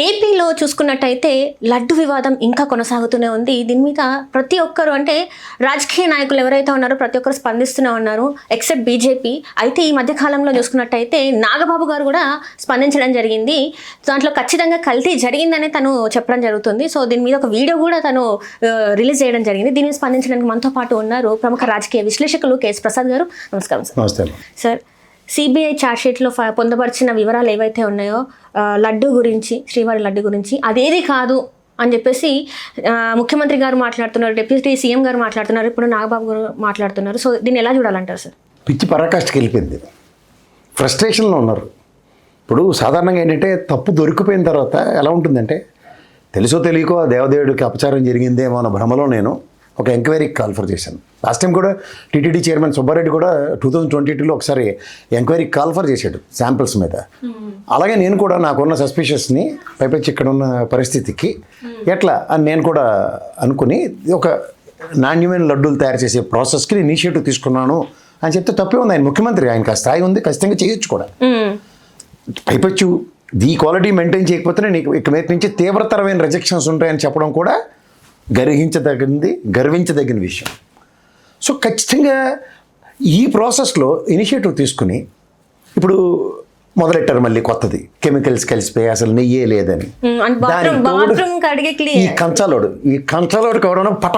ఏపీలో చూసుకున్నట్టయితే లడ్డు వివాదం ఇంకా కొనసాగుతూనే ఉంది. దీని మీద ప్రతి ఒక్కరు అంటే రాజకీయ నాయకులు ఎవరైతే ఉన్నారో ప్రతి ఒక్కరు స్పందిస్తూనే ఉన్నారు, ఎక్సెప్ట్ బీజేపీ. అయితే ఈ మధ్య కాలంలో చూసుకున్నట్టయితే నాగబాబు గారు కూడా స్పందించడం జరిగింది. దాంట్లో ఖచ్చితంగా కల్తీ జరిగిందని తను చెప్పడం జరుగుతుంది. సో దీని మీద ఒక వీడియో కూడా తను రిలీజ్ చేయడం జరిగింది. దీని మీద స్పందించడానికి మనతో పాటు ఉన్నారు ప్రముఖ రాజకీయ విశ్లేషకులు కేఎస్ ప్రసాద్ గారు. నమస్కారం సార్. నమస్తే సార్, సిబిఐ ఛార్జ్షీట్లో పొందపరిచిన వివరాలు ఏవైతే ఉన్నాయో లడ్డు గురించి, శ్రీవారి లడ్డు గురించి అదేది కాదు అని చెప్పేసి ముఖ్యమంత్రి గారు మాట్లాడుతున్నారు, డిప్యూటీ సీఎం గారు మాట్లాడుతున్నారు, ఇప్పుడు నాగబాబు గారు మాట్లాడుతున్నారు. సో దీన్ని ఎలా చూడాలంటారు సార్? పిచ్చి పరాకాష్ఠకి వెళ్ళిపోయింది, ఫ్రస్ట్రేషన్లో ఉన్నారు. ఇప్పుడు సాధారణంగా ఏంటంటే తప్పు దొరికిపోయిన తర్వాత ఎలా ఉంటుందంటే తెలుసో తెలియకో దేవదేవుడికి అపచారం జరిగిందేమో అన్న భ్రమలో నేను ఒక ఎంక్వైరీకి కాల్ఫర్ చేశాను. లాస్ట్ టైం కూడా టీటీడీ చైర్మన్ సుబ్బారెడ్డి కూడా 2022లో ఒకసారి ఎంక్వైరీకి కాల్ఫర్ చేశాడు శాంపిల్స్ మీద. అలాగే నేను కూడా నాకున్న సస్పిషియస్ని పైపెచ్చి ఇక్కడ ఉన్న పరిస్థితికి ఎట్లా అని నేను కూడా అనుకుని ఒక నాణ్యమైన లడ్డూలు తయారు చేసే ప్రాసెస్కి ఇనిషియేటివ్ తీసుకున్నాను అని చెప్తే తప్పే ఉంది. ఆయన ముఖ్యమంత్రి, ఆయనకు ఆ స్థాయి ఉంది, ఖచ్చితంగా చేయొచ్చు కూడా. పైపెచ్చు ఈ క్వాలిటీ మెయింటైన్ చేయకపోతేనే నీకు ఇక మీద నుంచి తీవ్రతరమైన రిజెక్షన్స్ ఉంటాయని చెప్పడం కూడా గర్వించదగిన విషయం. సో ఖచ్చితంగా ఈ ప్రాసెస్లో ఇనిషియేటివ్ తీసుకుని ఇప్పుడు మొదలెట్టారు మళ్ళీ కొత్తది, కెమికల్స్ కలిసిపోయి అసలు నెయ్యే లేదని. ఈ కంచాలోడికి ఎవరైనా పట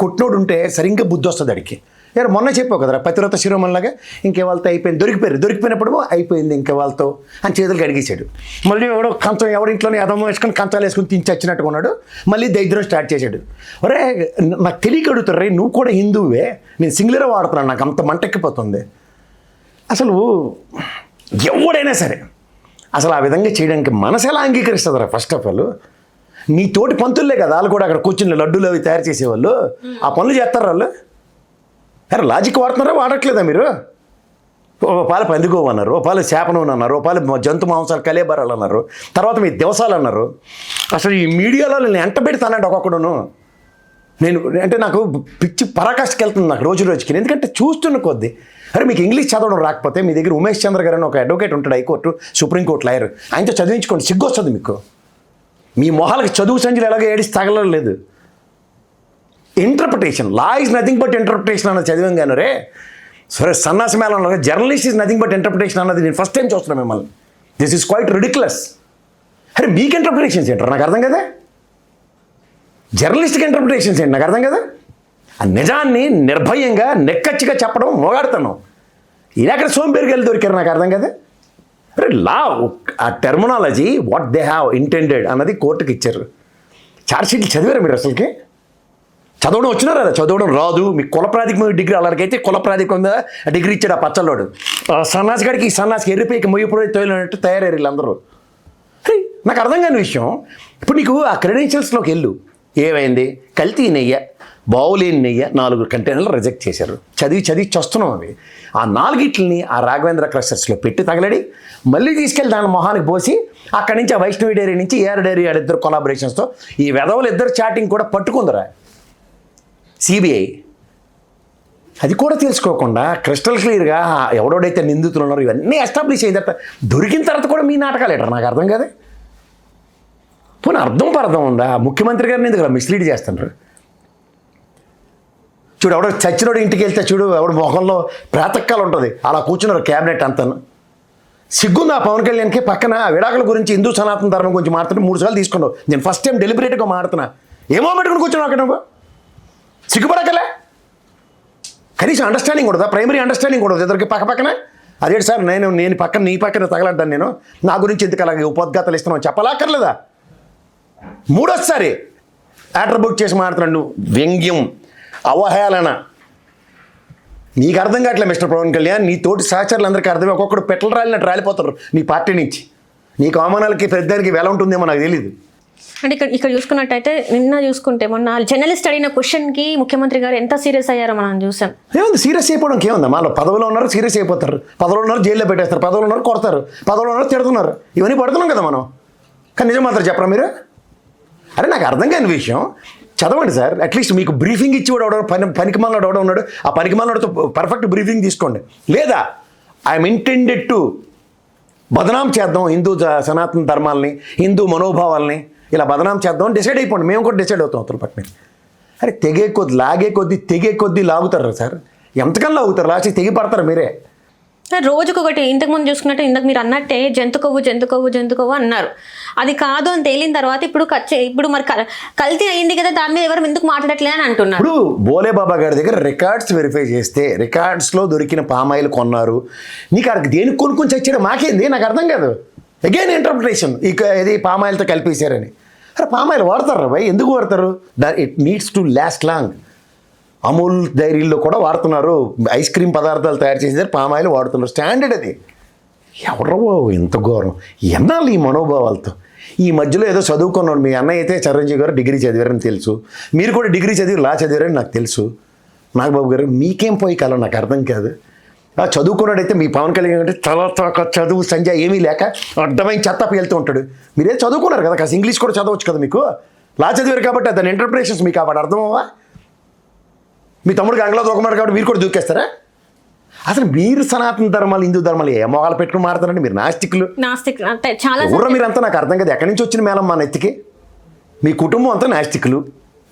కొట్టినోడు ఉంటే సరిగ్గా బుద్ధి వస్తుంది అడిగి. ఎవరు మొన్న చెప్పావు కదరా పతివ్రత శిరోమణిలాగా ఇంకే వాళ్ళతో అయిపోయింది, దొరికిపోయినప్పుడు అయిపోయింది ఇంకే వాళ్ళతో అని చేతులకు అడిగేశాడు. మళ్ళీ ఎవరింట్లోనే అదమ్మ వేసుకొని కంచాలు వేసుకొని తించొచ్చినట్టుగా ఉన్నాడు. మళ్ళీ దరిద్రం స్టార్ట్ చేశాడు. ఒరే నాకు తెలియక అడుగుతారు, రే నువ్వు కూడా హిందువే, నేను సింగులరే వాడుతున్నాను, నాకు అంత మంటెక్కిపోతుంది. అసలు ఎవడైనా సరే అసలు ఆ విధంగా చేయడానికి మనసు ఎలా అంగీకరిస్తుందిరా? ఫస్ట్ ఆఫ్ ఆల్ నీ తోటి పంతుల్లే కదా వాళ్ళు కూడా అక్కడ కూర్చుని లడ్డూలు అవి తయారు చేసేవాళ్ళు, ఆ పనులు చేస్తారు వాళ్ళు. అరే లాజిక్ వాడుతున్నారా, వాడట్లేదా మీరు? ఓ పాలు పందిగోవన్నారు, ఓ పాలు చేపనూనె అన్నారు, ఓ పాలు జంతు మాంసాలు కలేబరాలు అన్నారు, తర్వాత మీ దివసాలు అన్నారు. అసలు ఈ మీడియాలో నేను ఎంట పెడతానండి ఒక్కొక్కడును. నేను అంటే నాకు పిచ్చి పరాకాష్ఠకి వెళ్తుంది నాకు రోజుకి. ఎందుకంటే చూస్తున్న కొద్దీ అరే మీకు ఇంగ్లీష్ చదవడం రాకపోతే మీ దగ్గర ఉమేష్ చంద్ర గారు అని ఒక అడ్వకేట్ ఉంటాడు, హైకోర్టు సుప్రీంకోర్టు లాయర్, ఆయనతో చదివించుకోండి, సిగ్గు వస్తుంది మీకు. మీ మొహాలకి చదువు సంచులు ఎలాగో ఏడిసి తగలలేదు. Interpretation, law is nothing but interpretation అన్నది చదివాం కానీ రే సరే సన్నాసి మేళ journalist is nothing but interpretation అన్నది నేను ఫస్ట్ టైం చూస్తున్నాను మిమ్మల్ని. This is quite ridiculous. అరే మీకు ఇంటర్ప్రిటేషన్స్ ఏంటారు నాకు అర్థం కదా, జర్నలిస్ట్కి ఇంటర్ప్రిటేషన్స్ ఏంటి నాకు అర్థం కదా. ఆ నిజాన్ని నిర్భయంగా నెక్కచ్చిగా చెప్పడం మోగాడుతాను. ఇలా అక్కడ సోంపేరుకి వెళ్ళి దొరికారు నాకు అర్థం కదా. అరే లా ఆ terminology what they have intended అన్నది కోర్టుకి ఇచ్చారు. ఛార్జ్షీట్లు చదివారు మీరు? అసలుకి చదవడం వచ్చినారా? చదవడం రాదు. మీకు కుల ప్రాతిపదిక డిగ్రీ అలాగైతే కుల ప్రాతిపదిక మీద డిగ్రీ ఇచ్చాడు ఆ పచ్చల్లోడు. సన్నాసి గారికి ఈ సన్నాసికి ఎర్రిపోయికి మొయ్యిపోయి తోలినట్టు తయారయ్యారు వీళ్ళందరూ. అరే నాకు అర్థం కాని విషయం, ఇప్పుడు నీకు ఆ క్రెడెన్షియల్స్లోకి వెళ్ళు, ఏమైంది? కల్తీ నెయ్య, బావులేని నెయ్య 4 కంటైనర్లు రిజెక్ట్ చేశారు. చదివి చస్తున్నాం. అవి ఆ 4గిట్లని ఆ రాఘవేంద్ర క్లస్టర్స్లో పెట్టి తగలడి మళ్ళీ తీసుకెళ్ళి దాని మొహానికి పోసి అక్కడి నుంచి ఆ వైష్ణవి డైరీ నుంచి ఏఆర్ డైరీ ఆడిద్దరు కొలాబరేషన్స్తో ఈ వెధవలు ఇద్దరు చాటింగ్ కూడా పట్టుకుందరా సిబిఐ. అది కూడా తెలుసుకోకుండా క్రిస్టల్ క్లియర్గా ఎవడోడైతే నిందితులు ఉన్నారో ఇవన్నీ ఎస్టాబ్లిష్ అయిన తర్వాత దొరికిన తర్వాత కూడా మీ నాటకాలు ఏంటారు నాకు అర్థం కదా. పోనీ అర్థం ఉందా? ముఖ్యమంత్రి గారిని ఎందుకు మిస్లీడ్ చేస్తున్నారు? చూడు ఎవడో చచ్చినోడు ఇంటికి వెళ్తే చూడు ఎవడు మొహంలో ప్రాతకాలు ఉంటుంది, అలా కూర్చున్నారు క్యాబినెట్ అంతాను. సిగ్గుంది ఆ పవన్ కళ్యాణ్కి పక్కన విడాకుల గురించి హిందూ సనాతన ధర్మం గురించి మాట్లాడుతూ 3 సార్లు తీసుకున్నావు. నేను ఫస్ట్ టైం డెలిబరేట్గా మాడుతున్నా, ఏమో పెట్టుకుని కూర్చున్నావు అక్కడ. నువ్వు సిగ్గుపడకలే, కనీసం అండర్స్టాండింగ్ ఉండదా? ప్రైమరీ అండర్స్టాండింగ్ ఉండదు ఇద్దరికి పక్కన. అదేంటి సార్ నేను పక్కన నీ పక్కన తగలంటాను, నేను నా గురించి ఎందుకు అలాగే ఉపోద్ఘాతాలు ఇస్తున్నావు చెప్పలాక్కర్లేదా? 3వసారి యాట్రిబ్యూట్ చేసి మాట్లాడుతున్నాడు నువ్వు. వ్యంగ్యం, అవహేళన నీకు అర్థం కావట్లే మిస్టర్ పవన్ కళ్యాణ్. నీ తోటి సహచరులు అందరికీ అర్థమే, ఒక్కొక్కడు పెట్రోల్ రాలినట్టు రాలిపోతారు నీ పార్టీ నుంచి. నీకు అవమానాలకి పెద్దానికి వెల ఉంటుందేమో నాకు తెలియదు. అంటే ఇక్కడ చూసుకున్నట్టయితే నిన్న చూసుకుంటే మొన్న జర్నలిస్ట్ అడిగిన క్వశ్చన్కి ముఖ్యమంత్రి గారు ఎంత సీరియస్ అయ్యారో మనం చూసాం. ఏముంది సీరియస్ అయిపోవడానికి? ఏముందా? మాలో పదవిలో ఉన్నారు సీరియస్ అయిపోతారు, పదవిలో ఉన్నారు జైల్లో పెట్టేస్తారు, పదవిలో ఉన్నారు కొడతారు, పదవిలో ఉన్నారు తిడుతున్నారు, ఇవన్నీ పడుతున్నాం కదా మనం. కానీ నిజం మాత్రం చెప్పరా మీరు? అరే నాకు అర్థం కాని విషయం చదవండి సార్. అట్లీస్ట్ మీకు బ్రీఫింగ్ ఇచ్చి కూడా పనికిమాలనాడు ఎవడో ఉన్నాడు, ఆ పనికిమాలనాడుతో పర్ఫెక్ట్ బ్రీఫింగ్ తీసుకోండి. లేదా ఐఎమ్ ఇంటెండెడ్ టు బదనాం చేద్దాం హిందూ సనాతన ధర్మాలని, హిందూ మనోభావాల్ని ఇలా బదనాం చేద్దాం అని డిసైడ్ అయిపోండి. మేము కూడా డిసైడ్ అవుతాం అవతల పక్కన. అరే తెగే కొద్ది లాగే కొద్దీ తెగే కొద్దీ లాగుతారు సార్. ఎంతకన్నా లాగుతారు, లాస్ట్ తెగి పడతారు మీరే. రోజుకొకటి ఇంతకుముందు చూసుకున్నట్టు ఇంతకు మీరు అన్నట్టే జంతు కొవ్వు అన్నారు. అది కాదు అని తేలిన తర్వాత ఇప్పుడు మరి కల్తీ అయింది కదా, దాని మీద ఎవరు ఎందుకు మాట్లాడట్లే అని అంటున్నారు. ఇప్పుడు బోలే బాబా గారి దగ్గర రికార్డ్స్ వెరిఫై చేస్తే రికార్డ్స్లో దొరికిన పామాయిల్ కొన్నారు. నీకు అక్కడికి దేనికి కొనుక్కొని చచ్చాడు మాకేంది, నాకు అర్థం కాదు. అగైన్ ఇంటర్ప్రిటేషన్, ఇది పామాయిల్తో కలిపేశారని. అరే పామాయిల్ వాడతారు భయ్, ఎందుకు వాడతారు? It needs to last long. Amul డైరీల్లో కూడా వాడుతున్నారు, ఐస్ క్రీమ్ పదార్థాలు తయారు చేసేది పామాయిల్ వాడుతున్నారు. స్టాండర్డ్ అది. ఎవరో ఎంత ఘోరం, ఎన్నాళ్ళు ఈ మనోభావాలతో. ఈ మధ్యలో ఏదో చదువుకున్నాడు మీ అన్నయ్య అయితే చిరంజీవి గారు డిగ్రీ చదివారని తెలుసు, మీరు కూడా డిగ్రీ చదివి లా చదివారని నాకు తెలుసు. నాగబాబు గారు మీకేం పోయి కాలం నాకు అర్థం కాదు. చదువుకున్నాడైతే మీ పవన్ కళ్యాణ్ అంటే చదువు సంజయ్ ఏమీ లేక అడ్డమైన చెత్త వెళ్తూ ఉంటాడు. మీరే చదువుకున్నారు కదా, కాస్త ఇంగ్లీష్ కూడా చదవచ్చు కదా, మీకు లా చదివారు కాబట్టి దాని ఇంటర్ప్రిటేషన్స్ మీకు అప్పుడు అర్థమవ్వా? మీ తమ్ముడికి ఆంగ్లా దూకమారు కాబట్టి మీరు కూడా దూకేస్తారా? అసలు మీరు సనాతన ధర్మాలు హిందూ ధర్మాలు ఏ మొహాలు పెట్టుకుని మారుతారండి మీరు? నాస్తికులు అంటే చాలా ఊర్ర మీరంతా నాకు అర్థం కదా. ఎక్కడి నుంచి వచ్చిన మేళం మా నెత్తికి? మీ కుటుంబం అంతా నాస్తికులు.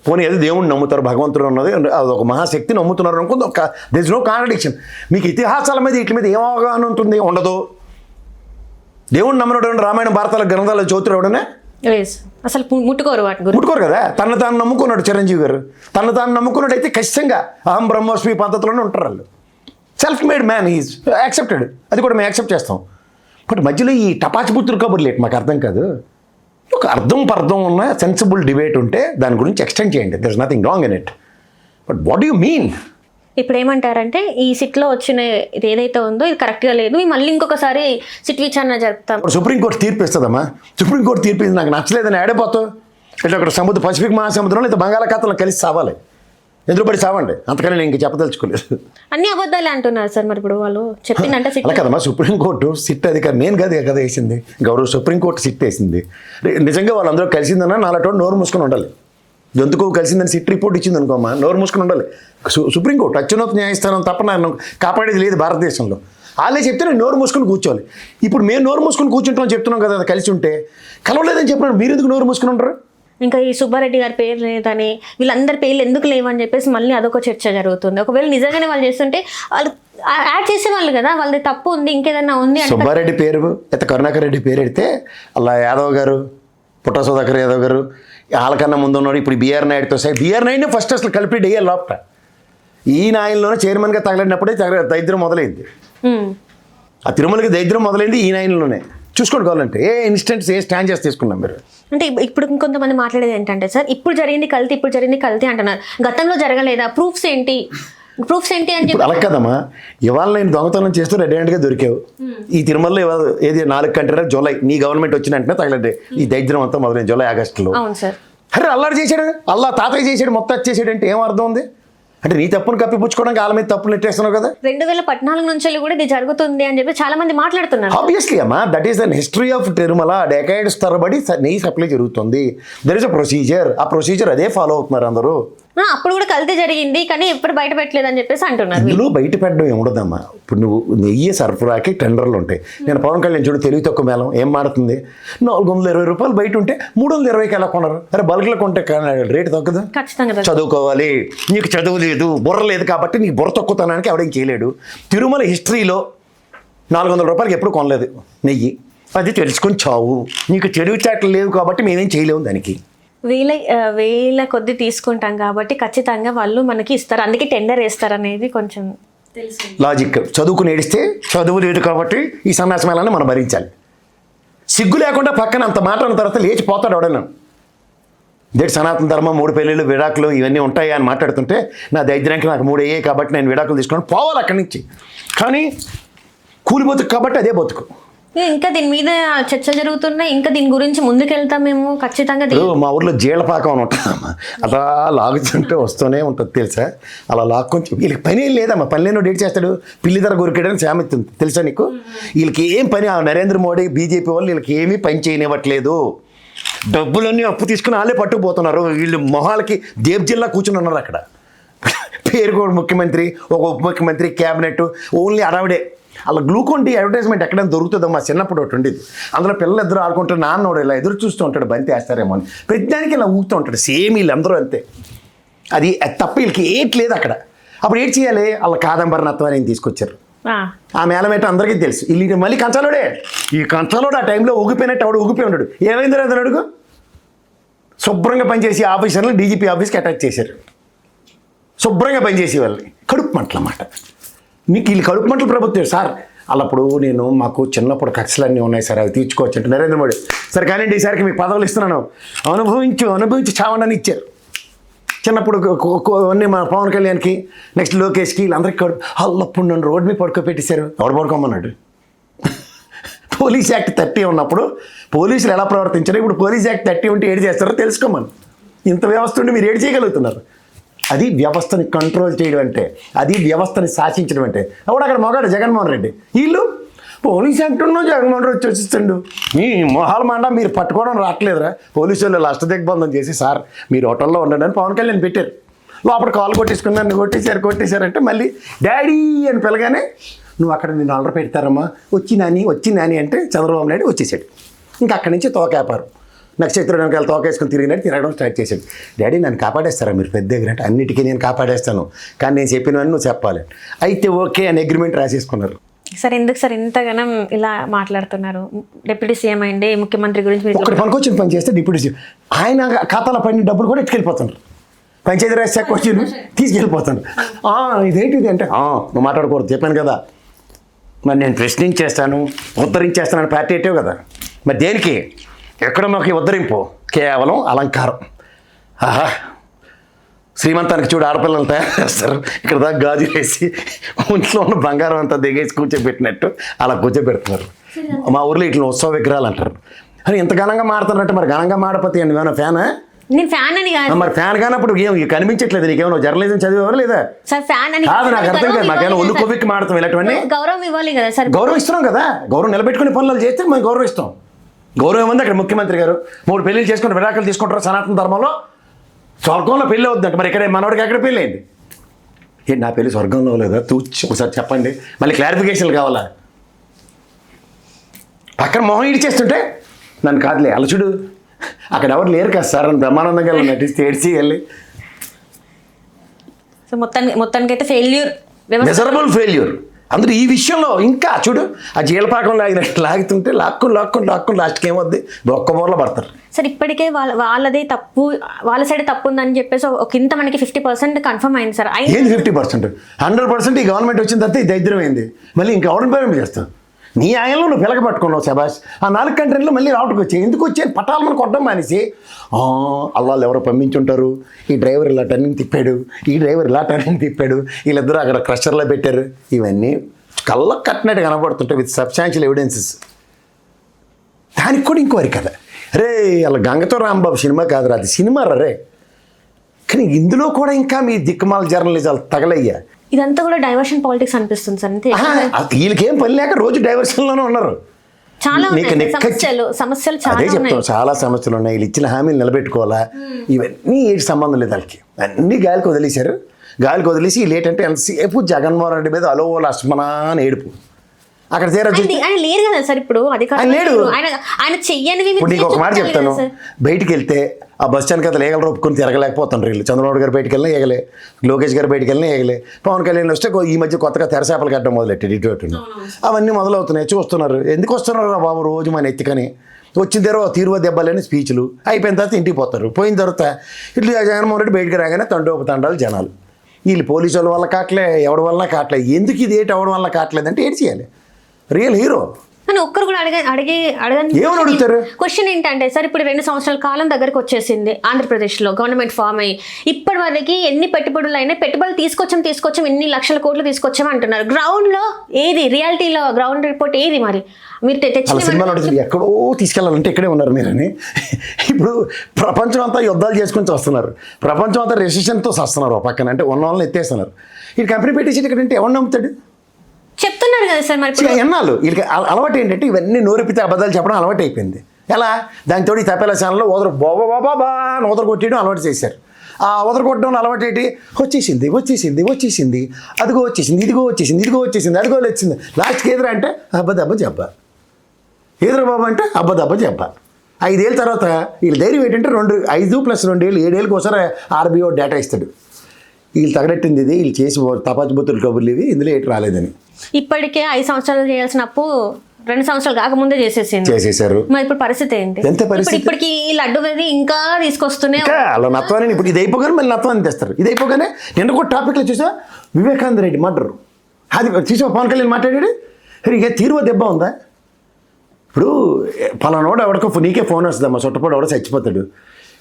పోనీ ఏదో దేవుణ్ణి నమ్ముతారు, భగవంతుడు ఉన్నది అది ఒక మహాశక్తి నమ్ముతున్నారు అనుకుంది. This no contradiction. మీకు ఇతిహాసాల మీద వీటి మీద ఏం అవగాహన ఉంటుంది? ఉండదు. దేవుణ్ణి నమ్మనోడు రామాయణ భారతాల గ్రంథాలు చదువుతారు ఎవడనే? అసలు ముట్టుకోరు, ముట్టుకోరు కదా. తను తాను నమ్ముకున్నాడు చిరంజీవి గారు. తను తాను నమ్ముకున్నాడు అయితే ఖచ్చితంగా అహం బ్రహ్మోస్మి పద్ధతిలోనే ఉంటారు వాళ్ళు. Self made man is accepted. అది కూడా మేము యాక్సెప్ట్ చేస్తాం. బట్ మధ్యలో ఈ టపాచిపుత్రులు కబుర్లు లేట్ మాకు అర్థం కాదు. ఒక అర్థం పర్థం ఉన్న సెన్సిబుల్ డిబేట్ ఉంటే దాని గురించి ఎక్స్టెండ్ చేయండి. There is nothing wrong in it. But what you mean? ఇప్పుడు ఏమంటారంటే ఈ సిట్లో వచ్చిన ఇది ఏదైతే ఉందో ఇది కరెక్ట్గా లేదు, మళ్ళీ ఇంకొకసారి సిట్ విచారణ జరుపుతాం. సుప్రీంకోర్టు తీర్పు ఇస్తుందమ్మా. సుప్రీంకోర్టు తీర్పు ఇది నాకు నచ్చలేదని ఆడేపోతావు. ఇట్లా అక్కడ సముద్రం పసిఫిక్ మహాసముద్రంలో లేదా బంగాళాఖాతంలో కలిసి సావాలి. ఎదురుపడి సావండి, అంతకని నేను ఇంక చెప్పదలుచుకోలేదు. అన్ని అబద్ధాలే అంటున్నారు సార్. మరి ఇప్పుడు వాళ్ళు చెప్పిందంటే అలా కదమ్మా, సుప్రీంకోర్టు సిట్ అధికారి నేను కాదు కదా వేసింది, గౌరవ సుప్రీంకోర్టు సిట్ వేసింది. నిజంగా వాళ్ళందరూ కలిసిందన్నా నాలుగు నోరు మూసుకొని ఉండాలి. జంతుకు కలిసిందని సిట్ రిపోర్ట్ ఇచ్చింది అనుకోమ్మా, నోరు మూసుకొని ఉండాలి. సుప్రీంకోర్టు అత్యున్నత న్యాయస్థానం తప్ప నన్ను కాపాడేది లేదు భారతదేశంలో. వాళ్ళే చెప్తే నేను నోరు మూసుకొని కూర్చోవాలి. ఇప్పుడు మేము నోరు మూసుకొని కూర్చుంటామని చెప్తున్నాం కదా, కలిసి ఉంటే. కలవలేదని చెప్పినాడు, మీరు ఎందుకు నోరు మూసుకొని ఉంటారు? ఇంకా ఈ సుబ్బారెడ్డి గారి పేరు లేదని, వీళ్ళందరి పేర్లు ఎందుకు లేవని చెప్పేసి మళ్ళీ అదొక చర్చ జరుగుతుంది. ఒకవేళ నిజంగానే వాళ్ళు చేస్తుంటే వాళ్ళు యాడ్ చేసేవాళ్ళు కదా, వాళ్ళది తప్పు ఉంది ఇంకేదన్నా ఉంది. సుబ్బారెడ్డి పేరు అయితే కరుణాకర్ రెడ్డి పేరు ఎడితే అలా యాదవ్ గారు, పుట్ట సుధాకర్ యాదవ్ గారు వాళ్ళకన్నా ముందు ఉన్నాడు. ఇప్పుడు బీఆర్ నాయుడుతో సై బీఆర్ నాయుడిని ఫస్ట్ అసలు కలిపి డేయాలి లోపల. ఈ నాయనలోనే చైర్మన్గా తగలడినప్పుడే దరిద్రం మొదలైంది. ఆ తిరుమలకి దరిద్రం మొదలైంది ఈ నాయనలోనే. చూసుకోండి కావాలంటే ఏ ఇన్స్టెంట్స్ ఏ స్టాండ్ చేసి తీసుకున్నాం మీరు. అంటే ఇప్పుడు ఇంకొంతమంది మాట్లాడేది ఏంటంటే సార్, ఇప్పుడు జరిగింది కల్తీ అంటున్నారు, గతంలో జరగలేదా, ప్రూఫ్స్ ఏంటి అని చెప్పి. అలా కదమ్మా, ఇవాళ నేను దొంగతనం చేస్తూ రెడ్ హ్యాండ్గా దొరికావు. ఈ తిరుమలలో ఏది 4 కంటైనర్ జూలై నీ గవర్నమెంట్ వచ్చిన వెంటనే తగలడ్డే ఈ దరిద్రం అంతా మొదలైంది జూలై ఆగస్టులో. అవును సార్. అరే అల్లాడు చేశాడు, అల్లా తాతయ్య చేశాడు, మొత్తం వచ్చేసాడు అంటే ఏం అర్థం ఉంది? అంటే నీ తప్పును కప్పిపుచ్చుకోవడానికి వాళ్ళ మీద తప్పులు నెట్టేస్తున్నావు కదా. 2014 నుంచి కూడా ఇది జరుగుతుంది అని చెప్పి చాలా మంది మాట్లాడుతున్నారు. ఆబ్వియస్లీ అమ్మా, that is an history of Tirumala. Decades తరబడి నెయ్యి సప్లై జరుగుతుంది. There is a procedure. ఆ ప్రొసీజర్ అదే ఫాలో అవుతున్నారు అందరూ. అప్పుడు కూడా కల్తీ జరిగింది కానీ ఎప్పుడు బయట పెట్టలేదు అని చెప్పేసి అంటున్నారు. ఇందులో బయట పెట్టడం ఏముండదమ్మా. ఇప్పుడు నువ్వు నెయ్యి సరఫరాకి టెండర్లు ఉంటాయి. నేను పవన్ కళ్యాణ్ చూడు తెలివి తక్కువ మేళం ఏం మాడుతుంది. 420 రూపాయలు బయట ఉంటే 320కి ఎలా కొనరు? అరే బల్క్లో కొంటే రేటు తగ్గదు. ఖచ్చితంగా చదువుకోవాలి, నీకు చదువు లేదు, బుర్ర లేదు కాబట్టి నీకు బుర్ర తక్కువతనానికి ఎవడేం చేయలేడు. తిరుమల హిస్టరీలో 400 రూపాయలకి ఎప్పుడు కొనలేదు నెయ్యి. అది తెలుసుకొని చావు. నీకు తెలివితేటలు లేవు కాబట్టి మేమేం చేయలేము దానికి. వేల కొద్ది తీసుకుంటాం కాబట్టి ఖచ్చితంగా వాళ్ళు మనకి ఇస్తారు, అందుకే టెండర్ వేస్తారు అనేది కొంచెం తెలుసు లాజిక్. చదువుకుని ఏడిస్తే చదువు లేదు కాబట్టి ఈ సన్యాసమేళాన్ని మనం భరించాలి. సిగ్గు లేకుండా పక్కన అంత మాట అన్న తర్వాత లేచిపోతాడు ఎవడన్నా. దేటి సనాతన ధర్మం 3 పెళ్ళిళ్ళు విడాకులు ఇవన్నీ ఉంటాయి అని మాట్లాడుతుంటే నా దరిద్రానికి నాకు 3 అయ్యాయి కాబట్టి నేను విడాకులు తీసుకుని పోవాలి అక్కడి నుంచి. కానీ కూలి బతుకు కాబట్టి అదే బతుకు. ఇంకా దీని మీద చర్చ జరుగుతున్నాయి, ఇంకా దీని గురించి ముందుకెళ్తాం మేము ఖచ్చితంగా. మా ఊర్లో జీళ్ళపాకం అని ఉంటుందమ్మా, అలా లాగుతుంటే వస్తూనే ఉంటుంది తెలుసా. అలా లాక్కొని వీళ్ళకి పని ఏం లేదమ్మా. పని లేనో డేట్ చేస్తాడు, పిల్లి ధర గురికేయడానికి సామెత్తుంది తెలుసా నీకు. వీళ్ళకి ఏం పని, నరేంద్ర మోడీ బీజేపీ వాళ్ళు వీళ్ళకి ఏమీ పని చేయనివ్వట్లేదు. డబ్బులన్నీ అప్పు తీసుకుని వాళ్ళే పట్టుకుపోతున్నారు. వీళ్ళు మొహాలకి దేవ్ జిల్లా కూర్చుని ఉన్నారు అక్కడ. పేరు కూడా ముఖ్యమంత్రి, ఒక ఉప ముఖ్యమంత్రి, క్యాబినెట్, ఓన్లీ అడవిడే. అలా గ్లూకోన్ డి అడ్వర్టైజ్మెంట్ ఎక్కడైనా దొరుకుతుందో మా చిన్నప్పుడు ఒకటి ఉండేది. అందులో పిల్లలు ఇద్దరు ఆడుకుంటారు, నాన్నోడు ఇలా ఎదురు చూస్తూ ఉంటాడు బంతి వేస్తారేమో అని. ప్రతిదానికి ఇలా ఊగుతూ ఉంటాడు. సేమ్ వీళ్ళందరూ అంతే. అది తప్ప వీళ్ళకి ఏటి లేదు అక్కడ. అప్పుడు ఏం చేయాలి? వాళ్ళ కాదంబరి నత్వాన్ని తీసుకొచ్చారు. ఆ మేళమేట అందరికీ తెలుసు. వీళ్ళు మళ్ళీ కంచాలోడే. ఈ కంచాలోడు ఆ టైంలో ఊగిపోయినట్టు ఎవడు ఊగిపోయి ఉన్నాడు. ఏమైంది అతను అడుగు? శుభ్రంగా పనిచేసి ఆఫీసర్లు డీజీపీ ఆఫీస్కి అటాక్ చేశారు. శుభ్రంగా పనిచేసే వాళ్ళని కడుపు మంటలు అన్నమాట. మీకు వీళ్ళు కడుపు మంటలు ప్రభుత్వం సార్. అల్లప్పుడు నేను మాకు చిన్నప్పుడు కక్షలన్నీ ఉన్నాయి సార్, అవి తీర్చుకోవచ్చు అంటే నరేంద్ర మోడీ సరే కానీ ఈసారికి మీకు పదవులు ఇస్తున్నాను, అనుభవించి చావండి ఇచ్చారు. చిన్నప్పుడు అన్నీ మా పవన్ కళ్యాణ్కి, నెక్స్ట్ లోకేష్కి, వీళ్ళందరికీ కడుపు. అల్లప్పుడు నన్ను రోడ్డు మీద పడుకోబెట్టేశారు. ఎవడు పడుకోమన్నాడు? పోలీస్ యాక్ట్ 30 ఉన్నప్పుడు పోలీసులు ఎలా ప్రవర్తించారో ఇప్పుడు పోలీస్ యాక్ట్ 30 ఉంటే ఏడు చేస్తారో తెలుసుకోమని. ఇంత వ్యవస్థ ఉంటే మీరు ఏడు చేయగలుగుతున్నారు. అది వ్యవస్థని కంట్రోల్ చేయడం అంటే, అది వ్యవస్థని శాసించడం అంటే. అప్పుడు అక్కడ మొగాడు జగన్మోహన్ రెడ్డి. వీళ్ళు పోలీస్ యాక్ట్ ఉన్నో జగన్మోహన్ రెడ్డి వచ్చేస్తుండు. మీ మొహాల మండ మీరు పట్టుకోవడం రావట్లేదురా. పోలీసు వాళ్ళు అష్టదిగ్బంధం చేసి సార్ మీరు హోటల్లో ఉండండి అని పవన్ కళ్యాణ్ పెట్టారు. లోపల కాల్ కొట్టేసుకుని నన్ను కొట్టేశారంటే మళ్ళీ డాడీ అని పిలగానే నువ్వు అక్కడ నేను ఆర్డర్ పెడతారమ్మా వచ్చి నాని అంటే చంద్రబాబు నాయుడు వచ్చేసాడు. ఇంకా అక్కడి నుంచి తోకేపారు. నక్షత్రం వెనకాల తోకేసుకుని తిరగడం స్టార్ట్ చేశాడు. డాడీ నన్ను కాపాడేస్తారా మీరు పెద్ద దగ్గర అంటే? అన్నిటికీ నేను కాపాడేస్తాను, కానీ నేను చెప్పినవన్నీ నువ్వు చెప్పాలి. అయితే ఓకే అని అగ్రిమెంట్ రాసేసుకున్నారు. సార్ ఎందుకు సార్ ఇంతగానం ఇలా మాట్లాడుతున్నారు? డిప్యూటీ సీఎం అయింది, ముఖ్యమంత్రి గురించి ఒకటి పనికొచ్చిన పని చేస్తే డిప్యూటీ సీఎం ఆయన ఖాతాలో పడిన డబ్బులు కూడా ఎట్టుకెళ్ళిపోతున్నారు. పంచాయతీరాజ్ శాఖ వచ్చి తీసుకెళ్ళిపోతాను. ఇదేంటిది అంటే నువ్వు మాట్లాడకూడదు చెప్పాను కదా, మరి నేను ప్రశ్నించేస్తాను ఉద్ధరించేస్తానని పార్టీ పెట్టావు కదా, మరి దేనికి? ఎక్కడ మాకు ఉద్ధరింపు? కేవలం అలంకారం. ఆహా, శ్రీమంతానికి చూడు ఆడపిల్లలు తయారు చేస్తారు, ఇక్కడ దాకా గాజులు వేసి ఒంట్లో ఉన్న బంగారం అంతా దిగేసి కూర్చోబెట్టినట్టు అలా కూర్చోబెడుతున్నారు. మా ఊర్లో ఇట్లా ఉత్సవ విగ్రహాలు అంటారు. అని ఇంత ఘనంగా మాడుతున్నట్టు మరి ఘనంగా మాడపోతే అండి ఏమైనా ఫ్యానా? నేను ఫ్యాన్ అని కాదు. మరి ఫ్యాన్ కానప్పుడు ఏం కనిపించట్లేదు నీకేమో? జర్నలిజం చదివేవారు లేదా? సార్ ఫ్యాన్ అని కాదు, నాకు అర్థం కాదు. నాకేమో ఒళ్ళు కొవ్వికి మాడతాం ఇలాంటివన్నీ. గౌరవం ఇవ్వాలి కదా సార్. గౌరవం ఇస్తున్నాం కదా, గౌరవం నిలబెట్టుకునే పనులు చేస్తే మనం గౌరవం ఇస్తాం. గౌరవం ఉంది. అక్కడ ముఖ్యమంత్రి గారు 3 పెళ్లిళ్ళు చేసుకుని విడాకులు తీసుకుంటారు. సనాతన ధర్మంలో స్వర్గంలో పెళ్ళి అవుద్దంట. మరి ఇక్కడ మనోడికి ఎక్కడ పెళ్ళి అయింది? ఏంటి నా పెళ్ళి స్వర్గంలో లేదా? ఒకసారి చెప్పండి. మళ్ళీ క్లారిఫికేషన్లు కావాలా? పక్కన మొహం ఇడిచేస్తుంటే నన్ను కాదులే అలచుడు అక్కడ ఎవరు లేరు కదా సార్ అని బ్రహ్మానందంగా నటిస్తే ఏడ్చి వెళ్ళి సో మొత్తానికి అయితే ఫెయిల్యూర్, మెజరబుల్ ఫెయిల్యూర్. అందరూ ఈ విషయంలో ఇంకా చూడు ఆ జీలపాకం లాగినట్టు లాగుతుంటే లాక్కుని లాస్ట్కి ఏమవుద్ది? ఒక్క మూరలో పడతారు. సార్ ఇప్పటికే వాళ్ళదే తప్పు, వాళ్ళ సైడ్ తప్పు ఉందని చెప్పేసి ఒక ఇంత మనకి 50% కన్ఫర్మ్ అయింది సార్. ఏంది 50%? 100% ఈ గవర్నమెంట్ వచ్చిన తర్వాత ఈ దరిద్రం అయింది. మళ్ళీ ఇంకా ఎవరిని పేరు చేస్తాం? నీ ఆయనలో నువ్వు పిలక పట్టుకున్నావు శబాష్. ఆ 4 కంట్రీలో మళ్ళీ రావడానికి వచ్చాయి. ఎందుకు వచ్చాయి? పట్టాలు మనం కొట్టడం మానేసి అల్లాళ్ళు ఎవరో పంపించుంటారు, ఈ డ్రైవర్ ఇలా టర్నింగ్ తిప్పాడు, ఈ డ్రైవర్ ఇలా టర్నింగ్ తిప్పాడు, వీళ్ళిద్దరూ అక్కడ క్రషర్లో పెట్టారు. ఇవన్నీ కళ్ళకు కట్టినట్టు కనబడుతుంటాయి విత్ సబ్స్టాన్షియల్ ఎవిడెన్సెస్. దానికి కూడా ఇంకోరి కదా రే, అలా గంగతో రాంబాబు సినిమా కాదురా, అది సినిమా రే. కానీ ఇందులో కూడా ఇంకా మీ దిక్కుమాల జర్నలిజాలు తగలయ్యా. ఇదంతా కూడా డైవర్షన్ పాలిటిక్స్ అనిపిస్తుంది సార్. అంతే, వీళ్ళకేం పని లేక రోజు డైవర్షన్లోనే ఉన్నారు. చాలా సమస్యలు అదే చెప్తాం, చాలా సమస్యలు ఉన్నాయి. వీళ్ళు ఇచ్చిన హామీలు నిలబెట్టుకోవాలా? ఇవన్నీ ఏటి సంబంధం లేదు వాళ్ళకి. అన్నీ గాలికి వదిలేశారు. గాలికి వదిలేసి వీళ్ళు ఏంటంటే ఎంతసేపు జగన్మోహన్ రెడ్డి మీద అలో లక్ష్మణ అని ఏడుపు. అక్కడ తీరా ఆయన లేరు కదా సార్ ఇప్పుడు. లేడు. ఆయన చెయ్యనివి. ఇప్పుడు నీకు ఒక మాట చెప్తాను, బయటికి వెళ్తే ఆ బస్ స్టాండ్కి అతను ఏగలు రొప్పుకొని తిరగలేకపోతారు వీళ్ళు. చంద్రబాబు గారు బయటికి వెళ్ళినా ఏగలే, లోకేష్ గారు బయటికి వెళ్ళినా ఏగలే, పవన్ కళ్యాణ్ వస్తే ఈ మధ్య కొత్తగా తెరసేపలు కట్టడం మొదలెట్టాడు ఇటు. అవన్నీ మొదలవుతున్నాయి, చూస్తున్నారు. ఎందుకు వస్తున్నారు బాబు రోజు మన ఎత్తికని? వచ్చిన తర్వాత తీరువ దెబ్బలేని స్పీచ్లు అయిపోయిన తర్వాత ఇంటికి పోతారు. పోయిన తర్వాత ఇట్లా జగన్మోహన్ రెడ్డి బయటికి రాగానే తండోపతండాలు జనాలు. వీళ్ళు పోలీసు వాళ్ళ వల్ల కావట్లే, ఎవడి వల్ల కావట్లే. ఎందుకు ఇది ఏంటి ఎవడి వల్ల కావట్లేదంటే ఏం చేయాలి? రియల్ హీరో కానీ ఒక్కరు కూడా అడగని క్వశ్చన్ ఏంటంటే సార్, ఇప్పుడు 2 సంవత్సరాల కాలం దగ్గరకు వచ్చేసింది ఆంధ్రప్రదేశ్లో గవర్నమెంట్ ఫామ్ అయ్యి. ఇప్పటి వరకు ఎన్ని పెట్టుబడులు అయినా, పెట్టుబడులు తీసుకొచ్చాం ఇన్ని లక్షల కోట్లు తీసుకొచ్చాం అంటున్నారు. గ్రౌండ్లో ఏది? రియాలిటీలో గ్రౌండ్ రిపోర్ట్ ఏది? మరి మీరు సినిమాలో ఎక్కడో తీసుకెళ్ళాలంటే ఇక్కడే ఉన్నారు మీరని. ఇప్పుడు ప్రపంచం అంతా యుద్ధాలు చేసుకుని వస్తున్నారు, ప్రపంచం అంతా రెసిషన్తో వస్తున్నారు. పక్కన అంటే ఉన్న వాళ్ళని ఎత్తేస్తున్నారు. ఈ కంపెనీ పెట్టేసి ఇక్కడ అంటే ఎవరు నమ్ముతాడు? చెప్తున్నారు కదా సార్. మరి ఎన్నాళ్ళు వీళ్ళకి అలవాటు ఏంటంటే ఇవన్నీ నోరెప్పితే అబద్ధాలు చెప్పడం అలవాటు అయిపోయింది. ఎలా? దానితో ఈ తపేలా ఛానల్లో ఓదరు బాబా బాబా అని ఓదరు కొట్టేయడం అలవాటు చేశారు. ఆ వదలగొట్టడం అలవాటు ఏంటి, వచ్చేసింది వచ్చేసింది వచ్చేసింది, అదిగో వచ్చేసింది, ఇదిగో వచ్చేసింది, ఇదిగో వచ్చేసింది, అదిగో వచ్చింది, లాస్ట్కి ఎదురా అంటే అబ్బదబ్బ జబ్బ, ఎదురా బాబు అంటే అబ్బదబ్బ జబ్బ. 5 ఏళ్ళ తర్వాత వీళ్ళ ధైర్యం ఏంటంటే 5 + 2 ఏళ్ళు 7 ఏళ్ళకి ఒకసారి ఆర్బీఓ డేటా ఇస్తాడు, వీళ్ళు తగలెట్టింది ఇది, వీళ్ళు చేసి తపాచిబుత్తులు కబుర్లు ఇవి, ఇందులో ఏంటి రాలేదని. ఇప్పటికే 5 సంవత్సరాలు చేయాల్సిన అప్పు 2 సంవత్సరాలు కాకముందే చేసేసారు. మరి ఇప్పుడు పరిస్థితి ఏంటి? ఎంత పరిస్థితి? ఇప్పటికి ఈ లడ్డు అనేది ఇంకా తీసుకొస్తూనే అలా నత్వాన్ని ఇప్పుడు ఇది అయిపోగానే మళ్ళీ నత్వాన్ని తెస్తారు. ఇది అయిపోగానే నిన్న కూడా టాపిక్లో చూసా వివేకానంద రెడ్డి మర్డరు, అది చూసా పవన్ కళ్యాణ్ మాట్లాడాడు. ఇక తీరువ దెబ్బ ఉందా? ఇప్పుడు పలానోడు ఎవడికో నీకే ఫోన్ వస్తుందమ్మా, చుట్టపాడు ఎవడో చచ్చిపోతాడు,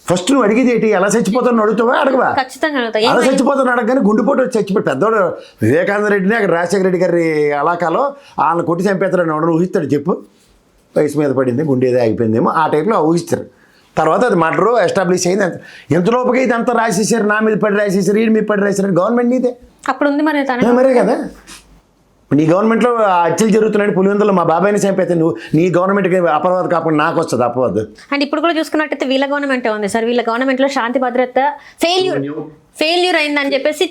ఫస్ట్ నువ్వు అడిగేది ఏంటి, ఎలా చచ్చిపోతాను అడుగుతావా అడగవా? ఖచ్చితంగా అలా చచ్చిపోతాను అడగగానే గుండెపోటు వచ్చి చచ్చిపోయి పెద్దోడు వివేకానంద రెడ్డిని అక్కడ రాజశేఖర రెడ్డి గారి అలాకాలో వాళ్ళని కొట్టి చంపేస్తాడని ఎవడో ఊహిస్తాడు చెప్పు. వయసు మీద పడింది, గుండె ఏదో అయిపోయిందేమో ఆ టైప్లో ఊహిస్తారు. తర్వాత అది మర్డరు ఎస్టాబ్లిష్ అయింది. ఎంతలోపుగా ఇది అంతా రాసేసారు, నా మీద పడి రాసేసారు, వీడి మీద పడి రాసేసారు, గవర్నమెంట్ నీదే అప్పుడు ఉంది మరి మరే కదా. నీ గవర్నమెంట్లో హత్యలు జరుగుతున్నాయి, పులివెందులో మా బాబాయిని చంపైతే నువ్వు నీ గవర్నమెంట్కి అపవాదు కాకుండా నాకు వస్తుంది అపవాదు. అండ్ ఇప్పుడు కూడా చూసుకున్నట్టయితే వీళ్ళ గవర్నమెంట్ ఉంది సార్, వీళ్ళ గవర్నమెంట్లో శాంతి భద్రత ఫెయిల్యూర్ అయిందని చెప్పేసి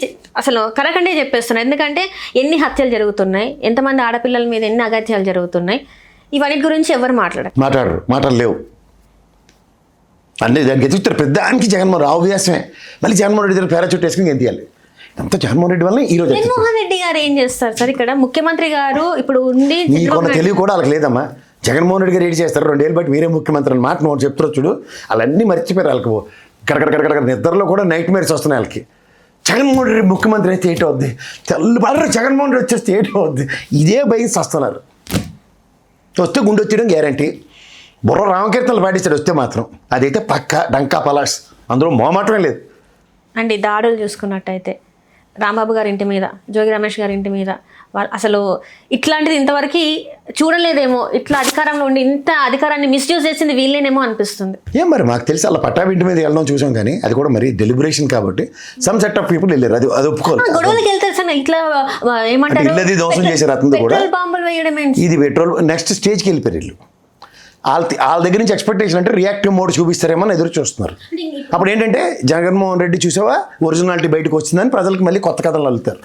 అసలు కరకండే చెప్పేస్తున్నారు. ఎందుకంటే ఎన్ని హత్యలు జరుగుతున్నాయి, ఎంతమంది ఆడపిల్లల మీద ఎన్ని అగత్యాలు జరుగుతున్నాయి, ఇవన్నీ గురించి ఎవరు మాట్లాడలేవు అంటే దానికి ఎదుగుతారు. పెద్దానికి జగన్మోహన్ రావు వ్యాసమే, మళ్ళీ జగన్మోహన్ రెడ్డి దగ్గర పేర చుట్టూ వేసుకుని గెంతియాలి. అంత జగన్మోహన్ రెడ్డి వల్ల ఈరోజు జగన్మోహన్ రెడ్డి గారు ఏం చేస్తారు సార్? ఇక్కడ ముఖ్యమంత్రి గారు ఇప్పుడు ఉంది, నీకున్న తెలివి కూడా వాళ్ళకి లేదమ్మా. జగన్మోహన్ రెడ్డి గారు ఏం చేస్తారు, 2 ఏళ్ళు బట్టి మీరే ముఖ్యమంత్రి అని మాట నువ్వు చెప్తారు చూడు, వాళ్ళన్నీ మర్చిపోయారు. వాళ్ళకి కడకడ నిద్రలో కూడా నైట్ మేర్స్ వస్తున్నాయి వాళ్ళకి. జగన్మోహన్ రెడ్డి ముఖ్యమంత్రి అయితే ఏటవుద్ది, తెల్లబారు జగన్మోహన్ రెడ్డి వచ్చేస్తే ఏటవుద్ది, ఇదే భయం వస్తున్నారు. వస్తే గుండె వచ్చేయడం గ్యారంటీ. బుర్ర రామకీర్తనలు పాటిస్తాడు వస్తే మాత్రం, అదైతే పక్క డంకా పలాస్, అందులో మోమాటమే లేదు. అండి దాడులు చూసుకున్నట్టయితే రాంబాబు గారి ఇంటి మీద, జోగి రమేష్ గారి ఇంటి మీద, అసలు ఇట్లాంటిది ఇంతవరకు చూడలేదేమో. ఇట్లా అధికారంలో ఉండి ఇంత అధికారాన్ని మిస్యూజ్ చేసింది వీళ్ళేనేమో అనిపిస్తుంది. ఏం మరి మాకు తెలిసి అలా పట్టాభి ఇంటి మీద వెళ్ళడం చూసాం, కానీ అది కూడా మరి డెలిబరేషన్ కాబట్టి సమ్ సెట్ ఆఫ్ పీపుల్ వెళ్ళారు, అది ఒప్పుకోవాలి. గొడవలకి వెళ్తారు సార్, ఇట్లా ఏమంటారు, ఇల్లది దోషం చేశారు అతను కూడా, బాంబులు వేయడం, ఇది పెట్రోల్ నెక్స్ట్ స్టేజ్కి వెళ్ళిపోయారు వీళ్ళు. వాళ్ళ దగ్గర నుంచి ఎక్స్పెక్టేషన్ అంటే రియాక్టివ్ మోడ్ చూపిస్తారేమో అని ఎదురు చూస్తున్నారు. అప్పుడు ఏంటంటే జగన్మోహన్ రెడ్డి చూసావా ఒరిజినాలిటీ బయటకు వచ్చిందని ప్రజలకు మళ్ళీ కొత్త కథలు అల్లుతారు.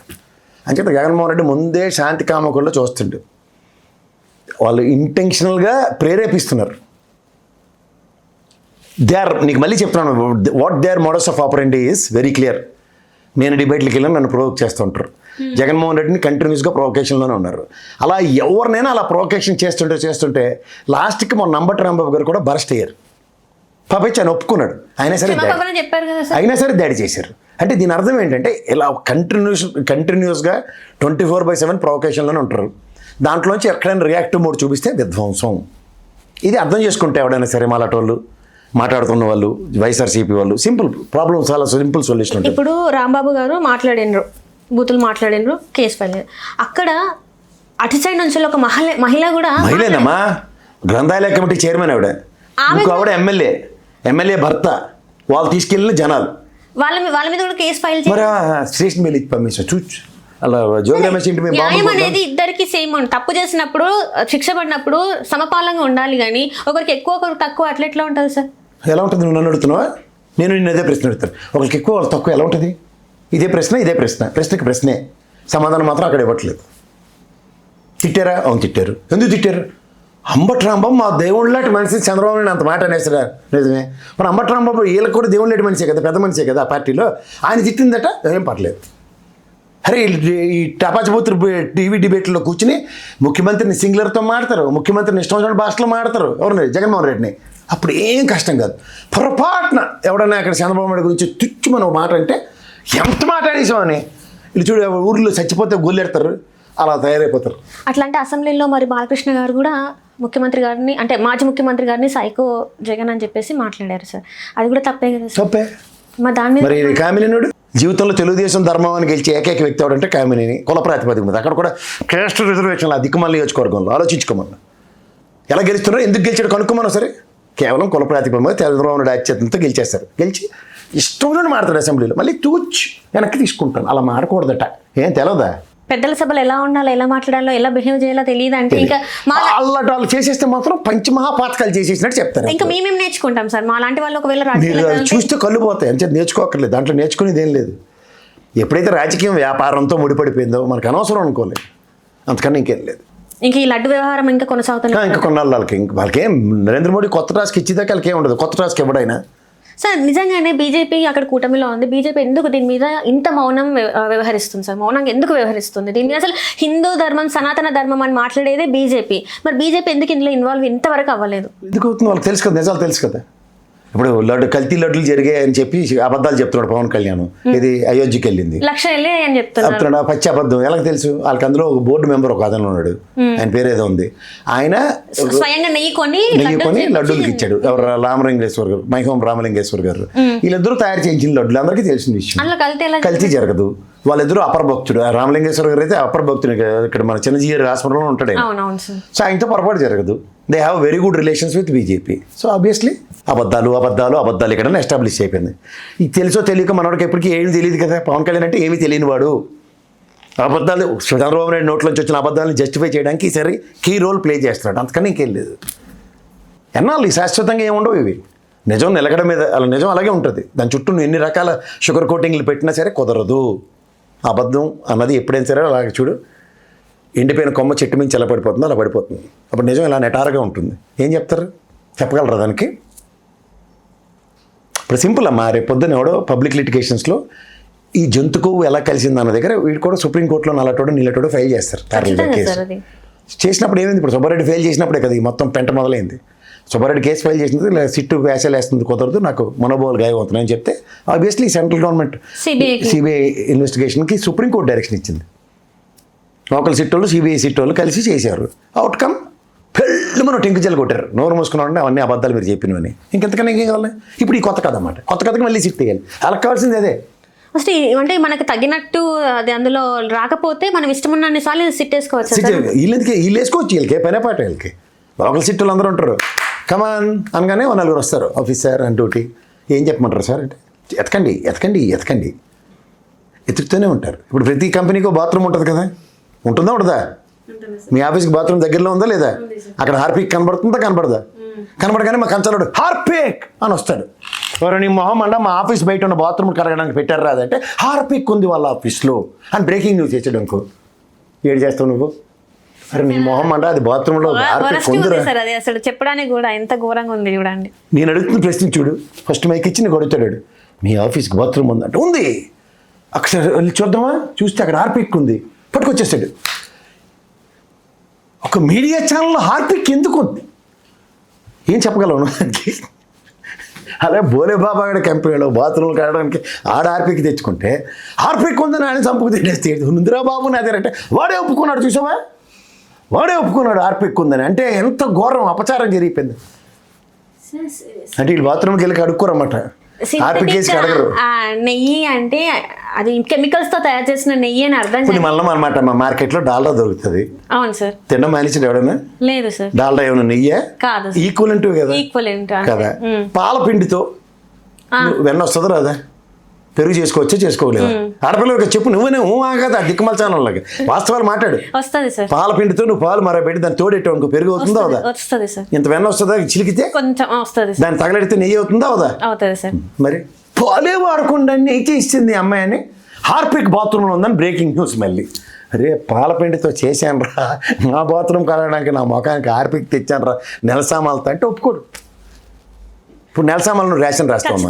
అంచేత జగన్మోహన్ రెడ్డి ముందే శాంతి కామకుల్లో చూస్తుండే, వాళ్ళు ఇంటెన్షనల్గా ప్రేరేపిస్తున్నారు. నీకు మళ్ళీ చెప్తున్నాను, what their modus of operandi is very clear. నేను డిబేట్లకి వెళ్ళి నన్ను ప్రొవోక్ చేస్తూ ఉంటారు. జగన్మోహన్ రెడ్డిని కంటిన్యూస్గా ప్రొవొకేషన్లోనే ఉన్నారు. అలా ఎవరినైనా అలా ప్రొవొకేషన్ చేస్తుంటే లాస్ట్కి మొన్న నంబటి రాంబాబు గారు కూడా బరస్ట్ అయ్యారు. పాపచ్చి ఆయన ఒప్పుకున్నాడు, అయినా సరే దాడి చేశారు. అంటే దీని అర్థం ఏంటంటే ఇలా కంటిన్యూస్గా 24/7 ప్రొవొకేషన్లోనే ఉంటారు. దాంట్లోంచి ఎక్కడైనా రియాక్టివ్ మోడ్ చూపిస్తే విధ్వంసం. ఇది అర్థం చేసుకుంటే ఎవడైనా సరే మాలాటోళ్ళు మాట్లాడుతున్న వాళ్ళు, వైఎస్ఆర్సీపీ వాళ్ళు, సింపుల్ ప్రాబ్లం, చాలా సింపుల్ సొల్యూషన్ ఉంటుంది. ఇప్పుడు రాంబాబు గారు మాట్లాడినరు, బూతులు మాట్లాడినరు, కేసు ఫైల్. అక్కడ అటు సైడ్ నుంచి ఒక మహిళ కూడా, మహిళేనమ్మా, గ్రంథాలయ కమిటీ చైర్మన్ ఆవిడ ఎమ్మెల్యే భర్త, వాళ్ళు తీసుకెళ్ళిన జనాలు, వాళ్ళ మీద కూడా కేసు ఫైల్ మరి స్టేషన్ మీద పంపించారు. చూచు అలా జోగి రమేష్ ఇంటి మీద న్యాయం అనేది ఇద్దరికి సేమ్. తప్పు చేసినప్పుడు శిక్ష పడినప్పుడు సమపాలంగా ఉండాలి, కానీ ఒకరికి ఎక్కువ ఒకరికి తక్కువ అట్లా ఎట్లా ఉంటుంది సార్? ఎలా ఉంటుంది? నువ్వు నన్ను అడుగుతున్నావా? నేను నిన్న అదే ప్రశ్న అడుగుతాను. ఒకరికి ఎక్కువ వాళ్ళకి తక్కువ ఎలా ఉంటుంది? ఇదే ప్రశ్నకి ప్రశ్నే, సమాధానం మాత్రం అక్కడ ఇవ్వట్లేదు. తిట్టారా? అవును తిట్టారు. ఎందుకు తిట్టారు? అంబటి రాంబాబు మా దేవుళ్ళ లాంటి మనిషి, చంద్రబాబు నాయుడు అంత మాట అనేసారా? నిజమే. మరి అంబటి రాంబాబు వీళ్ళకి కూడా దేవుళ్ళ లాంటి మనిషే కదా, పెద్ద మనిషే కదా ఆ పార్టీలో. ఆయన తిట్టిందట ఏం పర్లేదు. అరే ఈ టపాచిబూతులు టీవీ డిబేట్లో కూర్చుని ముఖ్యమంత్రిని సింగులర్తో మాడతారు, ముఖ్యమంత్రిని ఇష్టం వచ్చిన భాషలో మాడతారు. ఎవరిని? జగన్మోహన్ రెడ్డిని. అప్పుడు ఏం కష్టం కాదు. పొరపాటున ఎవడన్నా అక్కడ చంద్రబాబు నాయుడు గురించి తుచ్చమని ఒక మాట అంటే ఎంత మాట్లాడేసామని వీళ్ళు చూడు, ఊర్లో చచ్చిపోతే గొల్లెడతారు, అలా తయారైపోతారు. అట్లా అసెంబ్లీలో మరి బాలకృష్ణ గారు కూడా ముఖ్యమంత్రి గారిని, అంటే మాజీ ముఖ్యమంత్రి గారిని సైకో జగన్ అని చెప్పేసి మాట్లాడారు సార్. అది కూడా తప్పే కదా? తప్పే. మరి దాని మీద మరి కామినేనుడు జీవితంలో తెలుగుదేశం ధర్మాన్ని గెలిచి ఏకైక వ్యక్తి ఎవడంటే కామినేని, కుల ప్రాతిపదిక మీద. అక్కడ కూడా క్యాస్ట్ రిజర్వేషన్లు దిక్కుమల్లి నియోజకవర్గంలో ఆలోచించుకోమన్నా. ఎలా గెలుస్తున్నారో, ఎందుకు గెలిచాడు కనుక్కోమన్నా సరే. కేవలం కుల ప్రాతిపదిక మీద చంద్రబాబు నాయుడు అత్యంత గెలిచేస్తారు. గెలిచి ఇష్టంలో మాడతాడు అసెంబ్లీలో, మళ్ళీ తూచి వెనక్కి తీసుకుంటాను. అలా మాడకూడదట. ఏం తెలవదా? పెద్దల సభలు ఎలా ఉండాలో, ఎలా మాట్లాడాలో, ఎలా బిహేవ్ చేయాలో తెలియదు అంటే ఇంకా వాళ్ళు చేసేస్తే మాత్రం పంచమహాపాతకాలు చేసేసినట్టు చెప్తారు. ఇంకా మేమేం నేర్చుకుంటాం సార్? మా లాంటి వాళ్ళు ఒకవేళ మీరు చూస్తే కళ్ళు పోతాయి, అంతే. నేర్చుకోకర్లేదు, దాంట్లో నేర్చుకునేది ఏం లేదు. ఎప్పుడైతే రాజకీయం వ్యాపారంతో ముడిపడిపోయిందో మనకు అనవసరం అనుకోలేదు, అంతకన్నా ఇంకేం లేదు. ఇంకా ఈ లడ్డు వ్యవహారం ఇంకా కొనసాగుతుంది ఇంకా కొన్నాళ్ళు వాళ్ళకేం నరేంద్ర మోడీ కొత్త టాస్క్ ఇచ్చేదాకా వాళ్ళకి ఏం ఉండదు. కొత్త టాస్క్ ఎవడైనా సార్ నిజంగానే బీజేపీ అక్కడ కూటమిలో ఉంది. బీజేపీ ఎందుకు దీని మీద ఇంత మౌనం వ్యవహరిస్తుంది సార్? మౌనంగా ఎందుకు వ్యవహరిస్తుంది దీని మీద? అసలు హిందూ ధర్మం, సనాతన ధర్మం అని మాట్లాడేదే బీజేపీ. మరి బీజేపీ ఎందుకు ఇందులో ఇన్వాల్వ్ ఇంతవరకు అవ్వలేదు? ఎందుకు అవుతుంది వాళ్ళకి తెలుసు కదా, నిజాలు తెలుసు కదా. ఇప్పుడు కల్తీ లడ్డులు జరిగాయని చెప్పి అబద్ధాలు చెప్తున్నాడు పవన్ కళ్యాణ్. ఇది అయోధ్యకి వెళ్ళింది, లక్ష వెళ్ళి అని చెప్తున్నాడు. పచ్చి అబద్ధం. ఎలా తెలుసు వాళ్ళకి? అందులో ఒక బోర్డు మెంబర్ ఒక అతను ఉన్నాడు, ఆయన పేరు ఏదో ఉంది. ఆయన స్వయంగా నెయ్యి కొని లడ్డూలకి ఇచ్చాడు. ఎవరు? రామలింగేశ్వర్ గారు, మైహోం రామలింగేశ్వర్ గారు. వీళ్ళిద్దరూ తయారు చేయించిన లడ్డులు అందరికీ తెలిసిన విషయం. కల్తీ జరగదు. వాళ్ళిద్దరూ అపర భక్తుడు. రామలింగేశ్వర గారు అయితే అపర భక్తుడు, ఇక్కడ మన చిన్నజీఆర్ హాస్పిటల్లో ఉంటాడు. సో ఆయనతో పొరపాటు జరగదు. They have very good relations with BJP. So obviously అబద్ధాలు ఇక్కడ ఎస్టాబ్లిష్ అయిపోయింది. ఇది తెలుసో తెలియక మనవాడికి ఎప్పటికీ ఏమీ తెలియదు కదా. పవన్ కళ్యాణ్ అంటే ఏమీ తెలియని వాడు. అబద్ధాలు చంద్రబాబు నాయుడు నోట్లోంచి వచ్చిన అబద్ధాలను జస్టిఫై చేయడానికి ఈసారి కీ రోల్ ప్లే చేస్తున్నాడు, అంతకని ఇంకేం లేదు. ఎన్నాళ్ళు శాశ్వతంగా ఏముండవు ఇవి. నిజం నిలకడ మీద అలా నిజం అలాగే ఉంటుంది. దాని చుట్టూ నువ్వు ఎన్ని రకాల షుగర్ కోటింగ్లు పెట్టినా సరే కుదరదు. అబద్ధం అన్నది ఎప్పుడైనా సరే అలాగే చూడు, ఎండిపోయిన కొమ్మ చెట్టు మించి ఎలా పడిపోతుందో అలా పడిపోతుంది. అప్పుడు నిజం ఇలా నెటారుగా ఉంటుంది. ఏం చెప్తారు? చెప్పగలరా దానికి? ఇప్పుడు సింపుల్ అమ్మా. రేపు పొద్దున ఎవడో పబ్లిక్ లిటిగేషన్స్లో ఈ జంతుకు ఎలా కలిసింది అన్న దగ్గర వీడు కూడా సుప్రీంకోర్టులో నల్లటోడు నీళ్ళటోడు ఫైల్ చేస్తారు కేసు. చేసినప్పుడు ఏమైంది? ఇప్పుడు సుబ్బారెడ్డి ఫెయిల్ చేసినప్పుడే కదా ఈ మొత్తం పెంట మొదలైంది. సుబ్బారెడ్డి కేసు ఫైల్ చేసినది సిట్టు వ్యాసాలు వేస్తుంది, కుదరదు, నాకు మనోభావాలు గాయం అవుతున్నాయని చెప్తే ఆబ్వియస్లీ సెంట్రల్ గవర్నమెంట్ సిబిఐ ఇన్వెస్టిగేషన్కి సుప్రీంకోర్టు డైరెక్షన్ ఇచ్చింది. లోకల్ సిట్టోళ్ళు సిబిఐ సిట్టోళ్ళు కలిసి చేశారు. అవుట్కమ్ పెళ్ళి మనం టెంకుజలు కొట్టారు. నోరు మూసుకున్నామంటే అవన్నీ అబద్ధాలు మీరు చెప్పినవని. ఇంకెంతకన్నా ఇంకేం కావాలి? ఇప్పుడు ఈ కొత్త కథ అన్నమాట. కొత్త కథకి మళ్ళీ సిట్ వేయాలి. వాళ్ళకి కావాల్సింది అదే. ఫస్ట్ అంటే మనకు తగినట్టు అది అందులో రాకపోతే మనం ఇష్టమున్న సార్లు సిట్ వేసుకోవచ్చు. వీళ్ళు వేసుకోవచ్చు. వీళ్ళకి పనే పాట. వీళ్ళకి లోకల్ సిట్టోళ్ళు అందరూ ఉంటారు. కమాన్ అనగానే నలుగురు వస్తారు. ఆఫీసర్ అండ్ డ్యూటీ ఏం చెప్పమంటారు సార్ అంటే ఎతకండి ఎతుకుతూనే ఉంటారు. ఇప్పుడు ప్రతి కంపెనీకి బాత్రూమ్ ఉంటుంది కదా, ఉంటుందా ఉండదా? మీ ఆఫీస్కి బాత్రూమ్ దగ్గరలో ఉందా లేదా? అక్కడ హార్పిక్ కనబడుతుందా కనబడదా? కనబడగానే మా కంచాలోడు హార్పిక్ అని వస్తాడు. ఎవరు నీ మొహం అంట మా ఆఫీస్ బయట ఉన్న బాత్రూమ్ కడగడానికి పెట్టారు రాదంటే హార్పిక్ ఉంది వాళ్ళ ఆఫీస్లో అని బ్రేకింగ్ న్యూస్ చేసాడు అనుకో. ఏడు చేస్తావు నువ్వు? అరే నీ మొహం అంట అది బాత్రూంలో హార్పిక్ ఉందిరా. అసలు చెప్పడానికి కూడా ఎంత ఘోరంగా ఉంది చూడండి. నేను అడుగుతున్న ప్రశ్న చూడు. ఫస్ట్ మైక్ ఇచ్చి నీకు అడుగుతాడు, మీ ఆఫీస్కి బాత్రూమ్ ఉందంటే ఉంది. అక్కడ చూద్దామా? చూస్తే అక్కడ హార్పిక్ ఉంది, పట్టుకొచ్చేసాడు. ఒక మీడియా ఛానల్లో హార్పిక్ ఎందుకు ఉంది? ఏం చెప్పగలను? అలా బోలే బాబాగడ కంపెనీలో బాత్రూమ్లు కడడానికి ఆడ హార్పిక్ తెచ్చుకుంటే హార్పిక్ ఉందని ఆయన చంపుకు తినేస్తే ముందురా బాబు నాదేనంటే వాడే ఒప్పుకున్నాడు. చూసావా? వాడే ఒప్పుకున్నాడు హార్పిక్ ఉందని. అంటే ఎంత ఘోరం అపచారం జరిగిపోయింది. అంటే వీళ్ళు బాత్రూమ్కి వెళ్ళి అడుక్కోరన్నమాట. నెయ్యి అంటే అది కెమికల్స్ తో తయారు చేసిన నెయ్యి అని అర్థం. మళ్ళీ అనమాట మా మార్కెట్ లో డాల్డా దొరుకుతుంది. అవును సార్. తిన్న మానేసాడు ఎవడన్నా? లేదు సార్. డాల్డా ఏమైనా నెయ్యే కాదు, ఈక్వలెంట్ కదా. కదా. పాల పిండితో వెన్న వస్తుందా రాదా? పెరుగు చేసుకోవచ్చా? ఆడపిల్లలకి చెప్పు. నువ్వునే కదా దిక్కుమల ఛానల్లోకి వాస్తవాలు మాట్లాడు. వస్తుంది సార్. పాల పిండితో నువ్వు పాలు మరబెట్టి దాన్ని తోడెట్టావు అనుకో, పెరుగు అవుతుందా అవుదా? వస్తుంది సార్. ఇంత వెన్న వస్తుందా? చిలికితే కొంచెం వస్తుంది. దాన్ని తగలెడితే నెయ్యి అవుతుందా అవుదా? అవుతుంది సార్. మరి పాలే వాడకుండా నెయ్యి ఇచ్చింది అమ్మాయి అని హార్పిక్ బాత్రూంలో ఉందని బ్రేకింగ్ న్యూస్. మళ్ళీ అరే పాలపిండితో చేశాను రా, నా బాత్రూమ్ కడగడానికి నా ముఖానికి హార్పిక్ తెచ్చాను రా, నెలసామాలతో అంటే ఒప్పుకోడు. ఇప్పుడు నెలసామాలను రేషన్ రాస్తామా?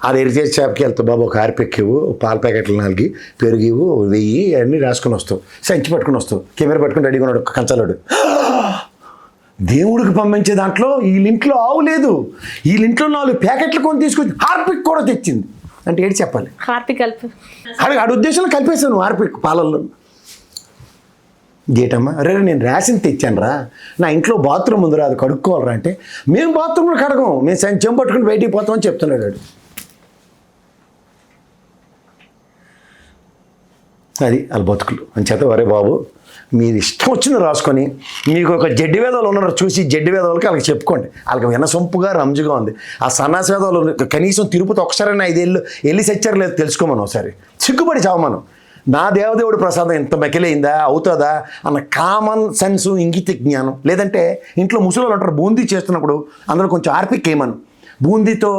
అది ఎరిచేసి షాప్కి వెళ్తావు, బాబు ఒక హార్పిక్ ఇవ్వు, పాల ప్యాకెట్లు 4, పెరుగు ఇవ్వు 1000 అన్నీ రాసుకొని వస్తావు. సంచి పట్టుకుని వస్తావు, కెమెరా పట్టుకుని రెడీగా ఉన్నాడు కంచాలోడు. దేవుడికి పంపించే దాంట్లో వీళ్ళింట్లో ఆవు లేదు, వీళ్ళింట్లో 4 ప్యాకెట్లు కొని తీసుకొచ్చి హార్పిక్ కూడా తెచ్చింది అంటే ఏంటి చెప్పాలి? హార్పిక్ కలిపి ఆడి ఉద్దేశంలో కలిపేశాను హార్పిక్ పాలల్లో. గేటమ్మా అరే నేను రేషన్ తెచ్చాను రా, నా ఇంట్లో బాత్రూమ్ ఉందిరా, అది కడుక్కోవాలరా అంటే మేము బాత్రూంలో కడగం, మేము సంచం పట్టుకుని బయటికి పోతామని చెప్తున్నాడు వాడు. అది వాళ్ళ బతుకులు. అంచేత వరే బాబు మీరు ఇష్టం వచ్చింది రాసుకొని, మీకు ఒక జడ్డి వేదవాళ్ళు ఉన్నారు చూసి జడ్డి వేదవాళ్ళకి వాళ్ళకి చెప్పుకోండి. వాళ్ళకి వినసొంపుగా రంజుగా ఉంది. ఆ సన్నాసి వేదవాళ్ళు కనీసం తిరుపతి ఒకసారైనా 5 ఏళ్ళు వెళ్ళి సచ్చారు లేదు తెలుసుకోమను, ఒకసారి సిగ్గుపడి చావమను. నా దేవదేవుడు ప్రసాదం ఎంత మెకిలైందా అవుతుందా అన్న కామన్ సెన్స్ ఇంగిత జ్ఞానం, లేదంటే ఇంట్లో ముసలి అంటారు బూందీ చేస్తున్నప్పుడు అందులో కొంచెం ఆర్పిక్ ఏమను, బూందీతో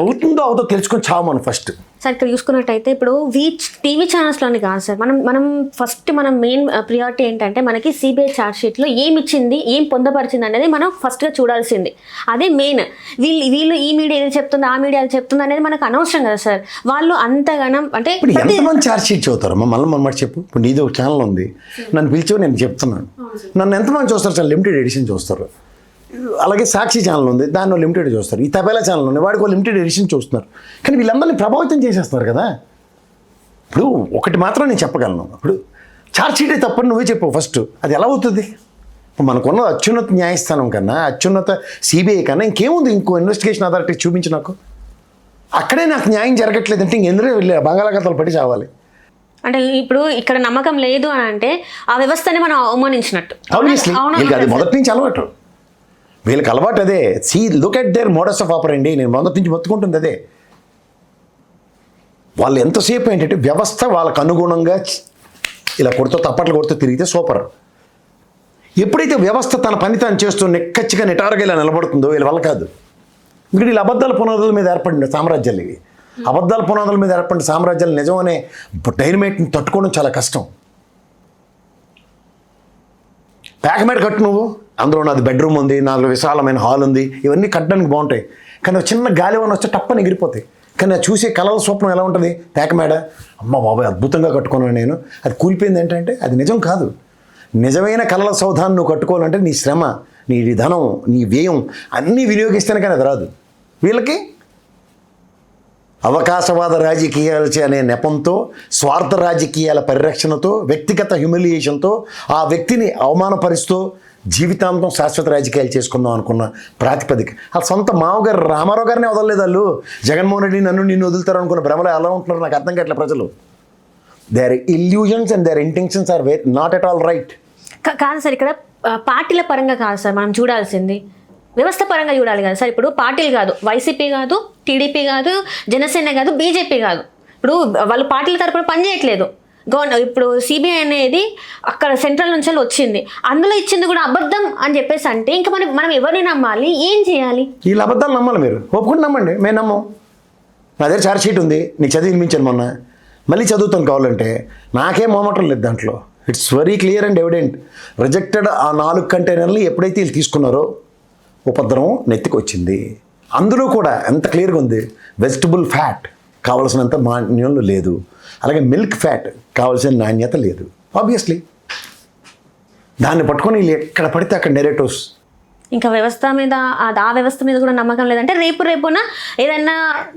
అవుతుందో తెలుసుకొని చావమను ఫస్ట్. సార్ ఇక్కడ చూసుకున్నట్టయితే ఇప్పుడు టీవీ ఛానల్స్లోని కాదు సార్, మనం ఫస్ట్ మనం మెయిన్ ప్రియారిటీ ఏంటంటే మనకి సిబిఐ ఛార్జ్ షీట్లో ఏమి ఇచ్చింది, ఏం పొందపరిచింది అనేది మనం ఫస్ట్గా చూడాల్సింది. అదే మెయిన్. వీళ్ళు ఈ మీడియా ఏది చెప్తుంది, ఆ మీడియా ఏది చెప్తుంది అనేది మనకు అనవసరం కదా సార్. వాళ్ళు అంతగానం అంటే ఇప్పుడు ఎంతమంది ఛార్జ్ షీట్ చదువుతారమ్మా? మళ్ళీ చెప్పు. ఇప్పుడు నీది ఒక ఛానల్ ఉంది, నన్ను పిలిచి నేను చెప్తున్నాను, నన్ను ఎంతమంది చూస్తారు? చాలా లిమిటెడ్ ఎడిషన్ చూస్తారు. అలాగే సాక్షి ఛానల్ ఉంది, దాన్ని లిమిటెడ్ చూస్తారు. ఈ తబేలా ఛానల్ ఉంది, వాడికి లిమిటెడ్ ఎడిషన్ చూస్తున్నారు. కానీ వీళ్ళందరినీ ప్రభావితం చేసేస్తున్నారు కదా. ఇప్పుడు ఒకటి మాత్రం నేను చెప్పగలను, ఇప్పుడు ఛార్జ్ షీటే తప్పని నువ్వే చెప్పు ఫస్ట్. అది ఎలా అవుతుంది? ఇప్పుడు మనకున్న అత్యున్నత న్యాయస్థానం కన్నా, అత్యున్నత సిబిఐ కన్నా ఇంకేముంది? ఇంకో ఇన్వెస్టిగేషన్ అథారిటీ చూపించి నాకు. అక్కడే నాకు న్యాయం జరగట్లేదంటే ఇంకెందులో వెళ్ళి బంగాళాఖాతాలు పడి చావాలి. అంటే ఇప్పుడు ఇక్కడ నమ్మకం లేదు అని అంటే ఆ వ్యవస్థని మనం అవమానించినట్టు. ఆబ్వియస్లీ అది మొదటి నుంచి అలవాటు, వీళ్ళకి అలవాటు అదే. Look at their modus of operandi. నేను మొదటి నుంచి మొత్తుకుంటుంది అదే. వాళ్ళు ఎంతసేపు ఏంటంటే వ్యవస్థ వాళ్ళకు అనుగుణంగా ఇలా కొడుతూ తప్పట్లు కొడుతూ తిరిగితే సూపర్. ఎప్పుడైతే వ్యవస్థ తన పని తాను చేస్తూ నెక్కచ్చిగా నిటారుగా ఇలా నిలబడుతుందో వీళ్ళ వల్ల కాదు. ఇక్కడ వీళ్ళు అబద్ధాల పునాదుల మీద ఏర్పడిన సామ్రాజ్యాలు ఇవి. అబద్ధాల పునాదుల మీద ఏర్పడిన సామ్రాజ్యాలు నిజం అనే డైనమైట్ని తట్టుకోవడం చాలా కష్టం. ప్యాక్మేట్ కట్టు నువ్వు, అందులో నాది బెడ్రూమ్ ఉంది, నాలో విశాలమైన హాల్ ఉంది, ఇవన్నీ కట్టడానికి బాగుంటాయి. కానీ చిన్న గాలి వల్ల వస్తే టప్పని ఎగిరిపోతాయి. కానీ అది చూసే కలల స్వప్నం ఎలా ఉంటుంది? ప్యాక్మేడ, అమ్మ బాబాయ్ అద్భుతంగా కట్టుకున్నాను నేను, అది కూలిపోయింది ఏంటంటే అది నిజం కాదు. నిజమైన కలల సౌధాన్ని నువ్వు కట్టుకోవాలంటే నీ శ్రమ, నీ ధనం, నీ వ్యయం అన్నీ వినియోగిస్తేనే కానీ అది రాదు. వీళ్ళకి అవకాశవాద రాజకీయాలు అనే నెపంతో, స్వార్థ రాజకీయాల పరిరక్షణతో, వ్యక్తిగత హ్యూమిలియేషన్తో ఆ వ్యక్తిని అవమానపరుస్తూ జీవితాంతం శాశ్వత రాజకీయాలు చేసుకుందాం అనుకున్న ప్రాతిపదిక. ఆ సొంత మామగారు రామారావు గారిని వదలలేదు వాళ్ళు. జగన్మోహన్ రెడ్డి నన్ను నిన్ను వదులుతారు అనుకున్న భ్రమలో ఎలా ఉంటున్నారు నాకు అర్థం కావట్లేదు ప్రజలు. Their illusions and their intentions are not at all right. కాదు సార్, ఇక్కడ పార్టీల పరంగా కాదు సార్ మనం చూడాల్సింది, వ్యవస్థ పరంగా చూడాలి కదా సార్. ఇప్పుడు పార్టీలు కాదు, వైసీపీ కాదు, టీడీపీ కాదు, జనసేన కాదు, బీజేపీ కాదు. ఇప్పుడు వాళ్ళు పార్టీల తరపున పనిచేయట్లేదు. ఇప్పుడు సిబిఐ అనేది అక్కడ సెంట్రల్ నుంచి వచ్చింది, అందులో ఇచ్చింది కూడా అబద్ధం అని చెప్పేసి అంటే ఇంకా మనం ఎవరిని నమ్మాలి, ఏం చేయాలి? వీళ్ళు అబద్ధాలు నమ్మాలి. మీరు ఒప్పుకుంటే నమ్మండి, మేము నమ్మం. నా దగ్గర ఛార్జ్ షీట్ ఉంది, నీకు చదివి వినిపించాను మొన్న, మళ్ళీ చదువుతాను కావాలంటే. నాకేం మొహమాటం లేదు దాంట్లో. It's very clear and evident. Rejected ఆ 4 కంటైనర్లు ఎప్పుడైతే వీళ్ళు తీసుకున్నారో ఉపద్రవం నెత్తికి వచ్చింది. అందులో కూడా ఎంత క్లియర్గా ఉంది, వెజిటబుల్ ఫ్యాట్ కావలసినంత నాణ్యంలో లేదు, అలాగే మిల్క్ ఫ్యాట్ కావాల్సిన నాణ్యత లేదు. ఆబ్వియస్లీ దాన్ని పట్టుకొని వీళ్ళు ఎక్కడ పడితే అక్కడ నెరేటివ్స్. ఇంకా వ్యవస్థ మీద ఆ వ్యవస్థ మీద కూడా నమ్మకం లేదంటే రేపున ఏదైనా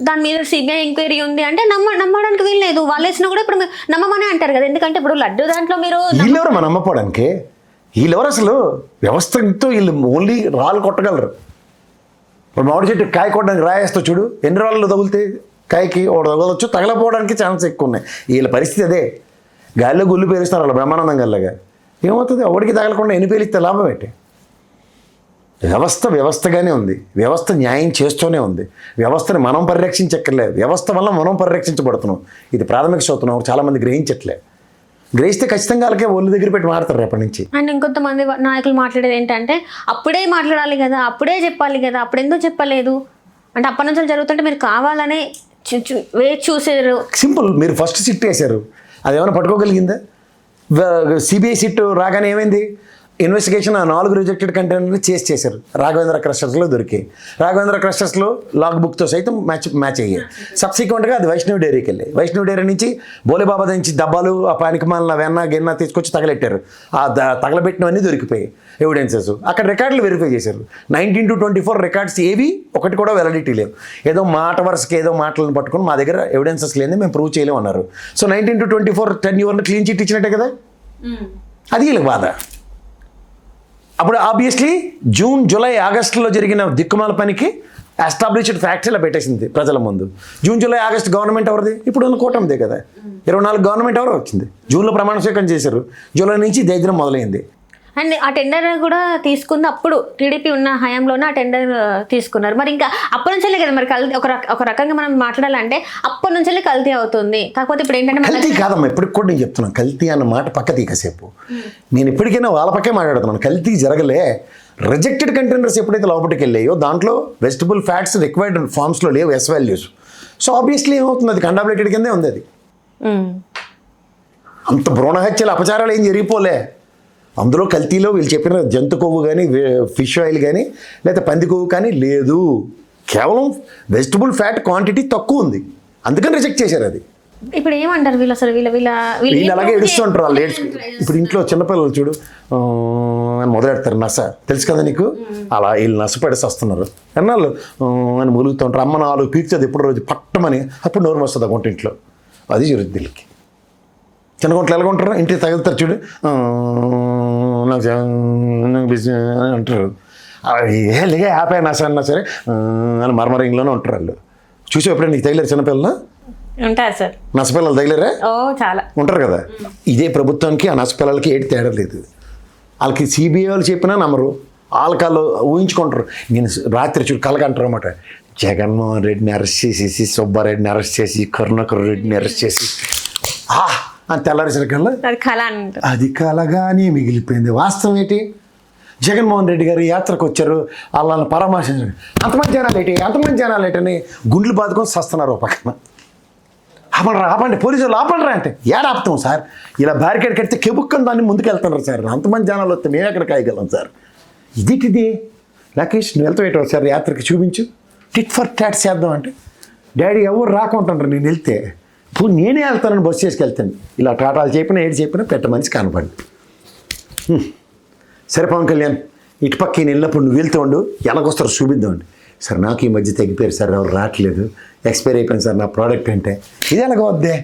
దాని మీద సిబిఐ ఎంక్వైరీ ఉంది అంటే నమ్మడానికి వీల్లేదు. వాళ్ళు వేసినా కూడా ఇప్పుడు నమ్మమని అంటారు కదా. ఎందుకంటే ఇప్పుడు లడ్డు దాంట్లో మీరు వీళ్ళెవరు మనం నమ్మపోవడానికి? వీళ్ళెవరు అసలు? వ్యవస్థతో వీళ్ళు ఓన్లీ రాళ్ళు కొట్టగలరు. ఇప్పుడు మామిడి చెట్టు కాయ కొట్టడానికి రాయేస్తా చూడు, ఎన్ని రాళ్ళు తగులితే కాయకి ఒకటి తగలవచ్చు, తగలపోవడానికి ఛాన్స్ ఎక్కువ ఉన్నాయి. వీళ్ళ పరిస్థితి అదే. గాలిలో గుళ్ళు పేరుస్తారు వాళ్ళు బ్రహ్మానందం గల్లగా. ఏమవుతుంది? ఒకటికి తగలకుండా ఎన్ని పేలిస్తే లాభం ఏంటి? వ్యవస్థగానే ఉంది. వ్యవస్థ న్యాయం చేస్తూనే ఉంది. వ్యవస్థని మనం పరిరక్షించక్కర్లేదు, వ్యవస్థ వల్ల మనం పరిరక్షించబడుతున్నాం. ఇది ప్రాథమిక సూత్రం. చాలామంది గ్రహించట్లే. గ్రహిస్తే ఖచ్చితంగా వాళ్ళకే ఒళ్ళు దగ్గర పెట్టి మాట్లాడతారు రేపటి నుంచి. అండ్ ఇంకొంతమంది నాయకులు మాట్లాడేది ఏంటంటే అప్పుడే మాట్లాడాలి కదా, అప్పుడే చెప్పాలి కదా, అప్పుడు ఎందుకు చెప్పలేదు అంటే అప్పటి జరుగుతుంటే మీరు కావాలనే చూసారు. సింపుల్. మీరు ఫస్ట్ సిట్ వేశారు, అది ఏమైనా పట్టుకోగలిగిందా? సిబిఐ సిట్ రాగానే ఏమైంది? ఇన్వెస్టిగేషన్ ఆ 4 రిజెక్టెడ్ కంటైనర్లు చేశారు. రాఘవేంద్ర క్రస్టర్స్లో దొరికాయి. రాఘవేంద్ర క్రస్టర్స్లో లాగ్ బుక్తో సైతం మ్యాచ్ అయ్యాయి. సబ్సిక్వెంట్గా అది వైష్ణవ్ డైరీకి వెళ్ళాయి. వైష్ణవ్ డైరీ నుంచి బోలేబాబా నుంచి డబ్బాలు, ఆ పానికమాలిన వెన్న తీసుకొచ్చి తగలెట్టారు. ఆ తగలబెట్టినవన్నీ దొరికిపోయాయి ఎవిడెన్సెస్. అక్కడ రికార్డులు వెరిఫై చేశారు. 19-24 రికార్డ్స్ ఏవి ఒకటి కూడా వెలిడిటీ లేవు. ఏదో మాట వరుసకి ఏదో మాటలను పట్టుకుని మా దగ్గర ఎవిడెన్సెస్ లేని మేము ప్రూవ్ చేయలేము అన్నారు. సో 19-24 10 క్లీన్ చిట్ ఇచ్చినట్టే కదా. అది వీళ్ళకి బాధ. అప్పుడు ఆబ్వియస్లీ జూన్, జూలై, ఆగస్టులో జరిగిన దిక్కుమాల పనికి ఎస్టాబ్లిష్డ్ ఫ్యాక్ట్స్ ఇలా పెట్టేసింది ప్రజల ముందు. జూన్, జూలై, ఆగస్టు గవర్నమెంట్ ఎవరిది? ఇప్పుడు ఉన్న కూటమిదే కదా. 24 గవర్నమెంట్ ఎవరో వచ్చింది. జూన్లో ప్రమాణ స్వీకారం చేశారు, జూలై నుంచి దరిద్రం మొదలైంది. అండ్ ఆ టెండర్ కూడా తీసుకుంది అప్పుడు టీడీపీ ఉన్న హయాంలోనే ఆ టెండర్ తీసుకున్నారు. మరి ఇంకా అప్పటి నుంచే కదా మరి కల్తీ ఒక రకంగా మనం మాట్లాడాలంటే అప్పటి నుంచే కల్తీ అవుతుంది. కాకపోతే ఇప్పుడు ఏంటంటే కల్తీ కాదమ్మా, ఇప్పటికి కూడా నేను చెప్తున్నాను కల్తీ అన్న మాట పక్క తీకసేపు. నేను ఎప్పటికైనా వాళ్ళ పక్కే మాట్లాడుతున్నాను. కల్తీ జరగలే. రిజెక్టెడ్ కంటైనర్స్ ఎప్పుడైతే లోపలికి వెళ్ళాయో దాంట్లో వెజిటబుల్ ఫ్యాట్స్ రిక్వైర్డ్ ఫార్మ్స్లో లేవు, ఎస్ వాల్యూస్. సో ఆబ్వియస్లీ ఏమవుతుంది, అది కంటామినేటెడ్ కిందే ఉంది. అది అంత భ్రూణ హత్యలు అపచారాలు ఏం జరిగిపోలే. అందులో కల్తీలో వీళ్ళు చెప్పిన జంతు కొవ్వు కానీ ఫిష్ ఆయిల్ కానీ లేదా పంది కొవ్వు కానీ లేదు. కేవలం వెజిటబుల్ ఫ్యాట్ క్వాంటిటీ తక్కువ ఉంది, అందుకని రిజెక్ట్ చేశారు. అది ఇప్పుడు ఏమంటారు వీళ్ళు అసలు వీళ్ళు అలాగే ఏడుస్తుంటారు. వాళ్ళు ఇప్పుడు ఇంట్లో చిన్నపిల్లలు చూడు అని మొదలెడతారు నస, తెలుసు కదా నీకు, అలా వీళ్ళు నసపడేసి వస్తున్నారు. ఎన్నాళ్ళు అని మొలుగుతుంటారు. అమ్మ 4 పీక్చది ఎప్పుడు రోజు పట్టమని, అప్పుడు నోరు వస్తుంది ఆ ఇంట్లో. అది జరుగుతుంది వీళ్ళకి. చిన్న గుంటలు ఎలా ఉంటారు, ఇంటికి తగులుతారు చూడు, నాకు బిజీ అని అంటారు. లేగా ఆపే నస అన్నా సరే అని మర్మరింగ్లోనే ఉంటారు వాళ్ళు. చూసి ఎప్పుడైనా నీకు తగిలేరు చిన్నపిల్లలు? ఉంటారు సార్, నసపిల్లలు తగిలేరా? చాలా ఉంటారు కదా. ఇదే ప్రభుత్వానికి ఆ నసపిల్లలకి ఏటి తేడా లేదు. వాళ్ళకి సిబిఐ వాళ్ళు చెప్పినా నమ్మరు, వాళ్ళకాళ్ళు ఊహించుకుంటారు. నేను రాత్రి చూడు కలగంటారు అన్నమాట, జగన్మోహన్ రెడ్డిని అరెస్ట్ చేసేసి, సుబ్బారెడ్డిని అరెస్ట్ చేసి, కరుణాకర్ రెడ్డిని అరెస్ట్ చేసి అని తెల్లారేసరికల్లా అది కలగానే మిగిలిపోయింది. వాస్తవం ఏంటి, జగన్మోహన్ రెడ్డి గారు యాత్రకు వచ్చారు, వాళ్ళని పరామర్శించారు. అంతమంది జనాలు ఏంటని గుండ్లు బాదుకొని సస్తున్నారు. ఒక పక్కన ఆపండి పోలీసులు ఆపండి అంటే ఏడ ఆపుతాం సార్, ఇలా బ్యారికేడ్ కడితే కెబుక్కని దాన్ని ముందుకు వెళ్తున్నారు సార్. అంతమంది జనాలు వస్తే మేము ఎక్కడ కాయగలం సార్. ఇదిటిది రాకేష్ నువ్వు వెళ్తావు సార్ యాత్రకి, చూపించు, టిట్ ఫర్ టాట్ చేద్దాం అంటే, డాడీ ఎవరు రాకుంటారు, నేను వెళ్తే ఇప్పుడు నేనే వెళ్తానని బస్సు చేసుకెళ్తాను. ఇలా టాటాలు చెప్పినా ఏడు చెప్పినా పెట్ట మనిషి కనపడి. సరే పవన్ కళ్యాణ్, ఇటుపక్క నేను వెళ్ళినప్పుడు నువ్వు వెళ్తూ ఉండు, ఎలాగొస్తారు చూపిద్దామండి. సార్ నాకు ఈ మధ్య తగ్గిపోయారు సార్, ఎవరు రావట్లేదు, ఎక్స్పైర్ అయిపోయింది సార్ నా ప్రోడక్ట్ అంటే. ఇది ఎలాగ వద్దే,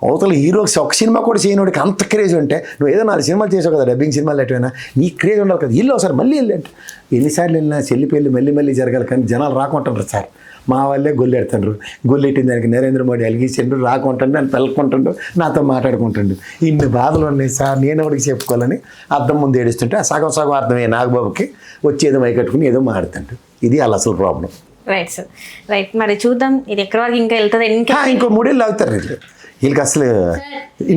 అవతల హీరోకి ఒక సినిమా కూడా చేయనివాడికి అంత క్రేజ్ ఉంటే, నువ్వు ఏదో 4 సినిమాలు చేసావు కదా, డబ్బింగ్ సినిమాలు ఎటువైనా, నీ క్రేజ్ ఉండాలి కదా. ఇల్లు సార్ మళ్ళీ వెళ్ళి అంటే, ఎన్నిసార్లు వెళ్ళినా చెల్లి పెళ్ళి మళ్ళీ జరగాలి, కానీ జనాలు రాకుంటారు సార్. మా వాళ్ళే గొల్లెడుతుండ్రు, గొల్లెట్టిన దానికి నరేంద్ర మోడీ అలిగించండు, రాకుంటుండు, అని పెళ్ళకుంటుండు, నాతో మాట్లాడుకుంటుండు. ఇన్ని బాధలు ఉన్నాయి సార్, నేను ఎవరికి చెప్పుకోవాలని అర్థం ముందు ఏడుస్తుంటే ఆ సగం అర్థమే నాగబాబుకి వచ్చేదో మై కట్టుకుని ఏదో మాడుతుంటు. ఇది వాళ్ళ అసలు ప్రాబ్లం. Right sir, right. మరి చూద్దాం ఇది ఎక్కడి వరకు ఇంకా వెళ్తుంది. ఇంకో 3 ఏళ్ళు లాగుతారు వీళ్ళకి. అసలు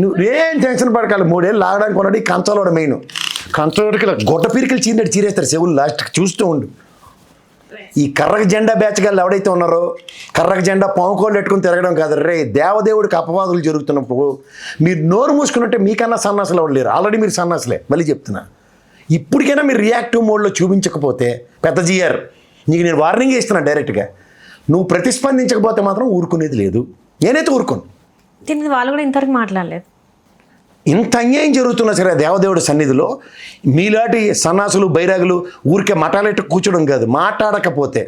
నువ్వు ఏం టెన్షన్ పడకాలి, 3 ఏళ్ళు లాగడానికి కొన్నాడు. ఈ కంచాలోడ మెయిన్ కంచాలోడికి గొడ్డ పిరికలు చీరేస్తారు చెవులు లాస్ట్కి, చూస్తూ ఉండు. ఈ కర్రక జెండా బ్యాచ్ గాళ్ళు ఎవడైతే ఉన్నారో, కర్రక జెండా పాముకోళ్ళు పెట్టుకుని తిరగడం కాదు రే, దేవదేవుడికి అపవాదులు జరుగుతున్నప్పుడు మీరు నోరు మూసుకున్నట్టే మీకన్నా సన్నాసులు ఎవరు లేరు. ఆల్రెడీ మీరు సన్నాసులే, మళ్ళీ చెప్తున్నా. ఇప్పటికైనా మీరు రియాక్టివ్ మోడ్లో చూపించకపోతే పెద్ద జిఆర్ నీకు నేను వార్నింగ్ ఇస్తున్నాను డైరెక్ట్గా, నువ్వు ప్రతిస్పందించకపోతే మాత్రం ఊరుకునేది లేదు. నేనైతే ఊరుకోను. దీని వాళ్ళు కూడా ఇంతవరకు మాట్లాడలేదు. ఇంత అన్యాయం జరుగుతున్నా సరే దేవదేవుడి సన్నిధిలో మీలాంటి సన్నాసులు బైరాగులు ఊరికే మటాలెట్టు కూర్చోడం కాదు, మాట్లాడకపోతే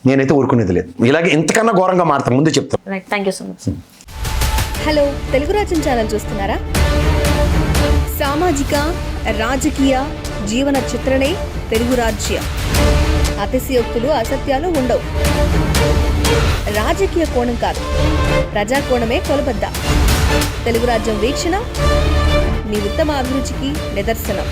నేనైతే ఊరుకునేది లేదు. ఇలాగే ఇంతకన్నా ఘోరంగా మాట్లాడతాను, ముందు చెప్తాను. Thank you so much. Hello, Telugu రాజ్యం ఛానల్ చూస్తున్నారా? సామాజిక రాజకీయ జీవన చిత్రణే తెలుగు రాజ్యం. అతిశయోక్తులు అసత్యాలు ఉండవు. రాజకీయ కోణం కాదు, ప్రజా కోణమే కొలబద్ద. తెలుగు రాజ్యం వీక్షణ మీ ఉత్తమ అభిరుచికి నిదర్శనం.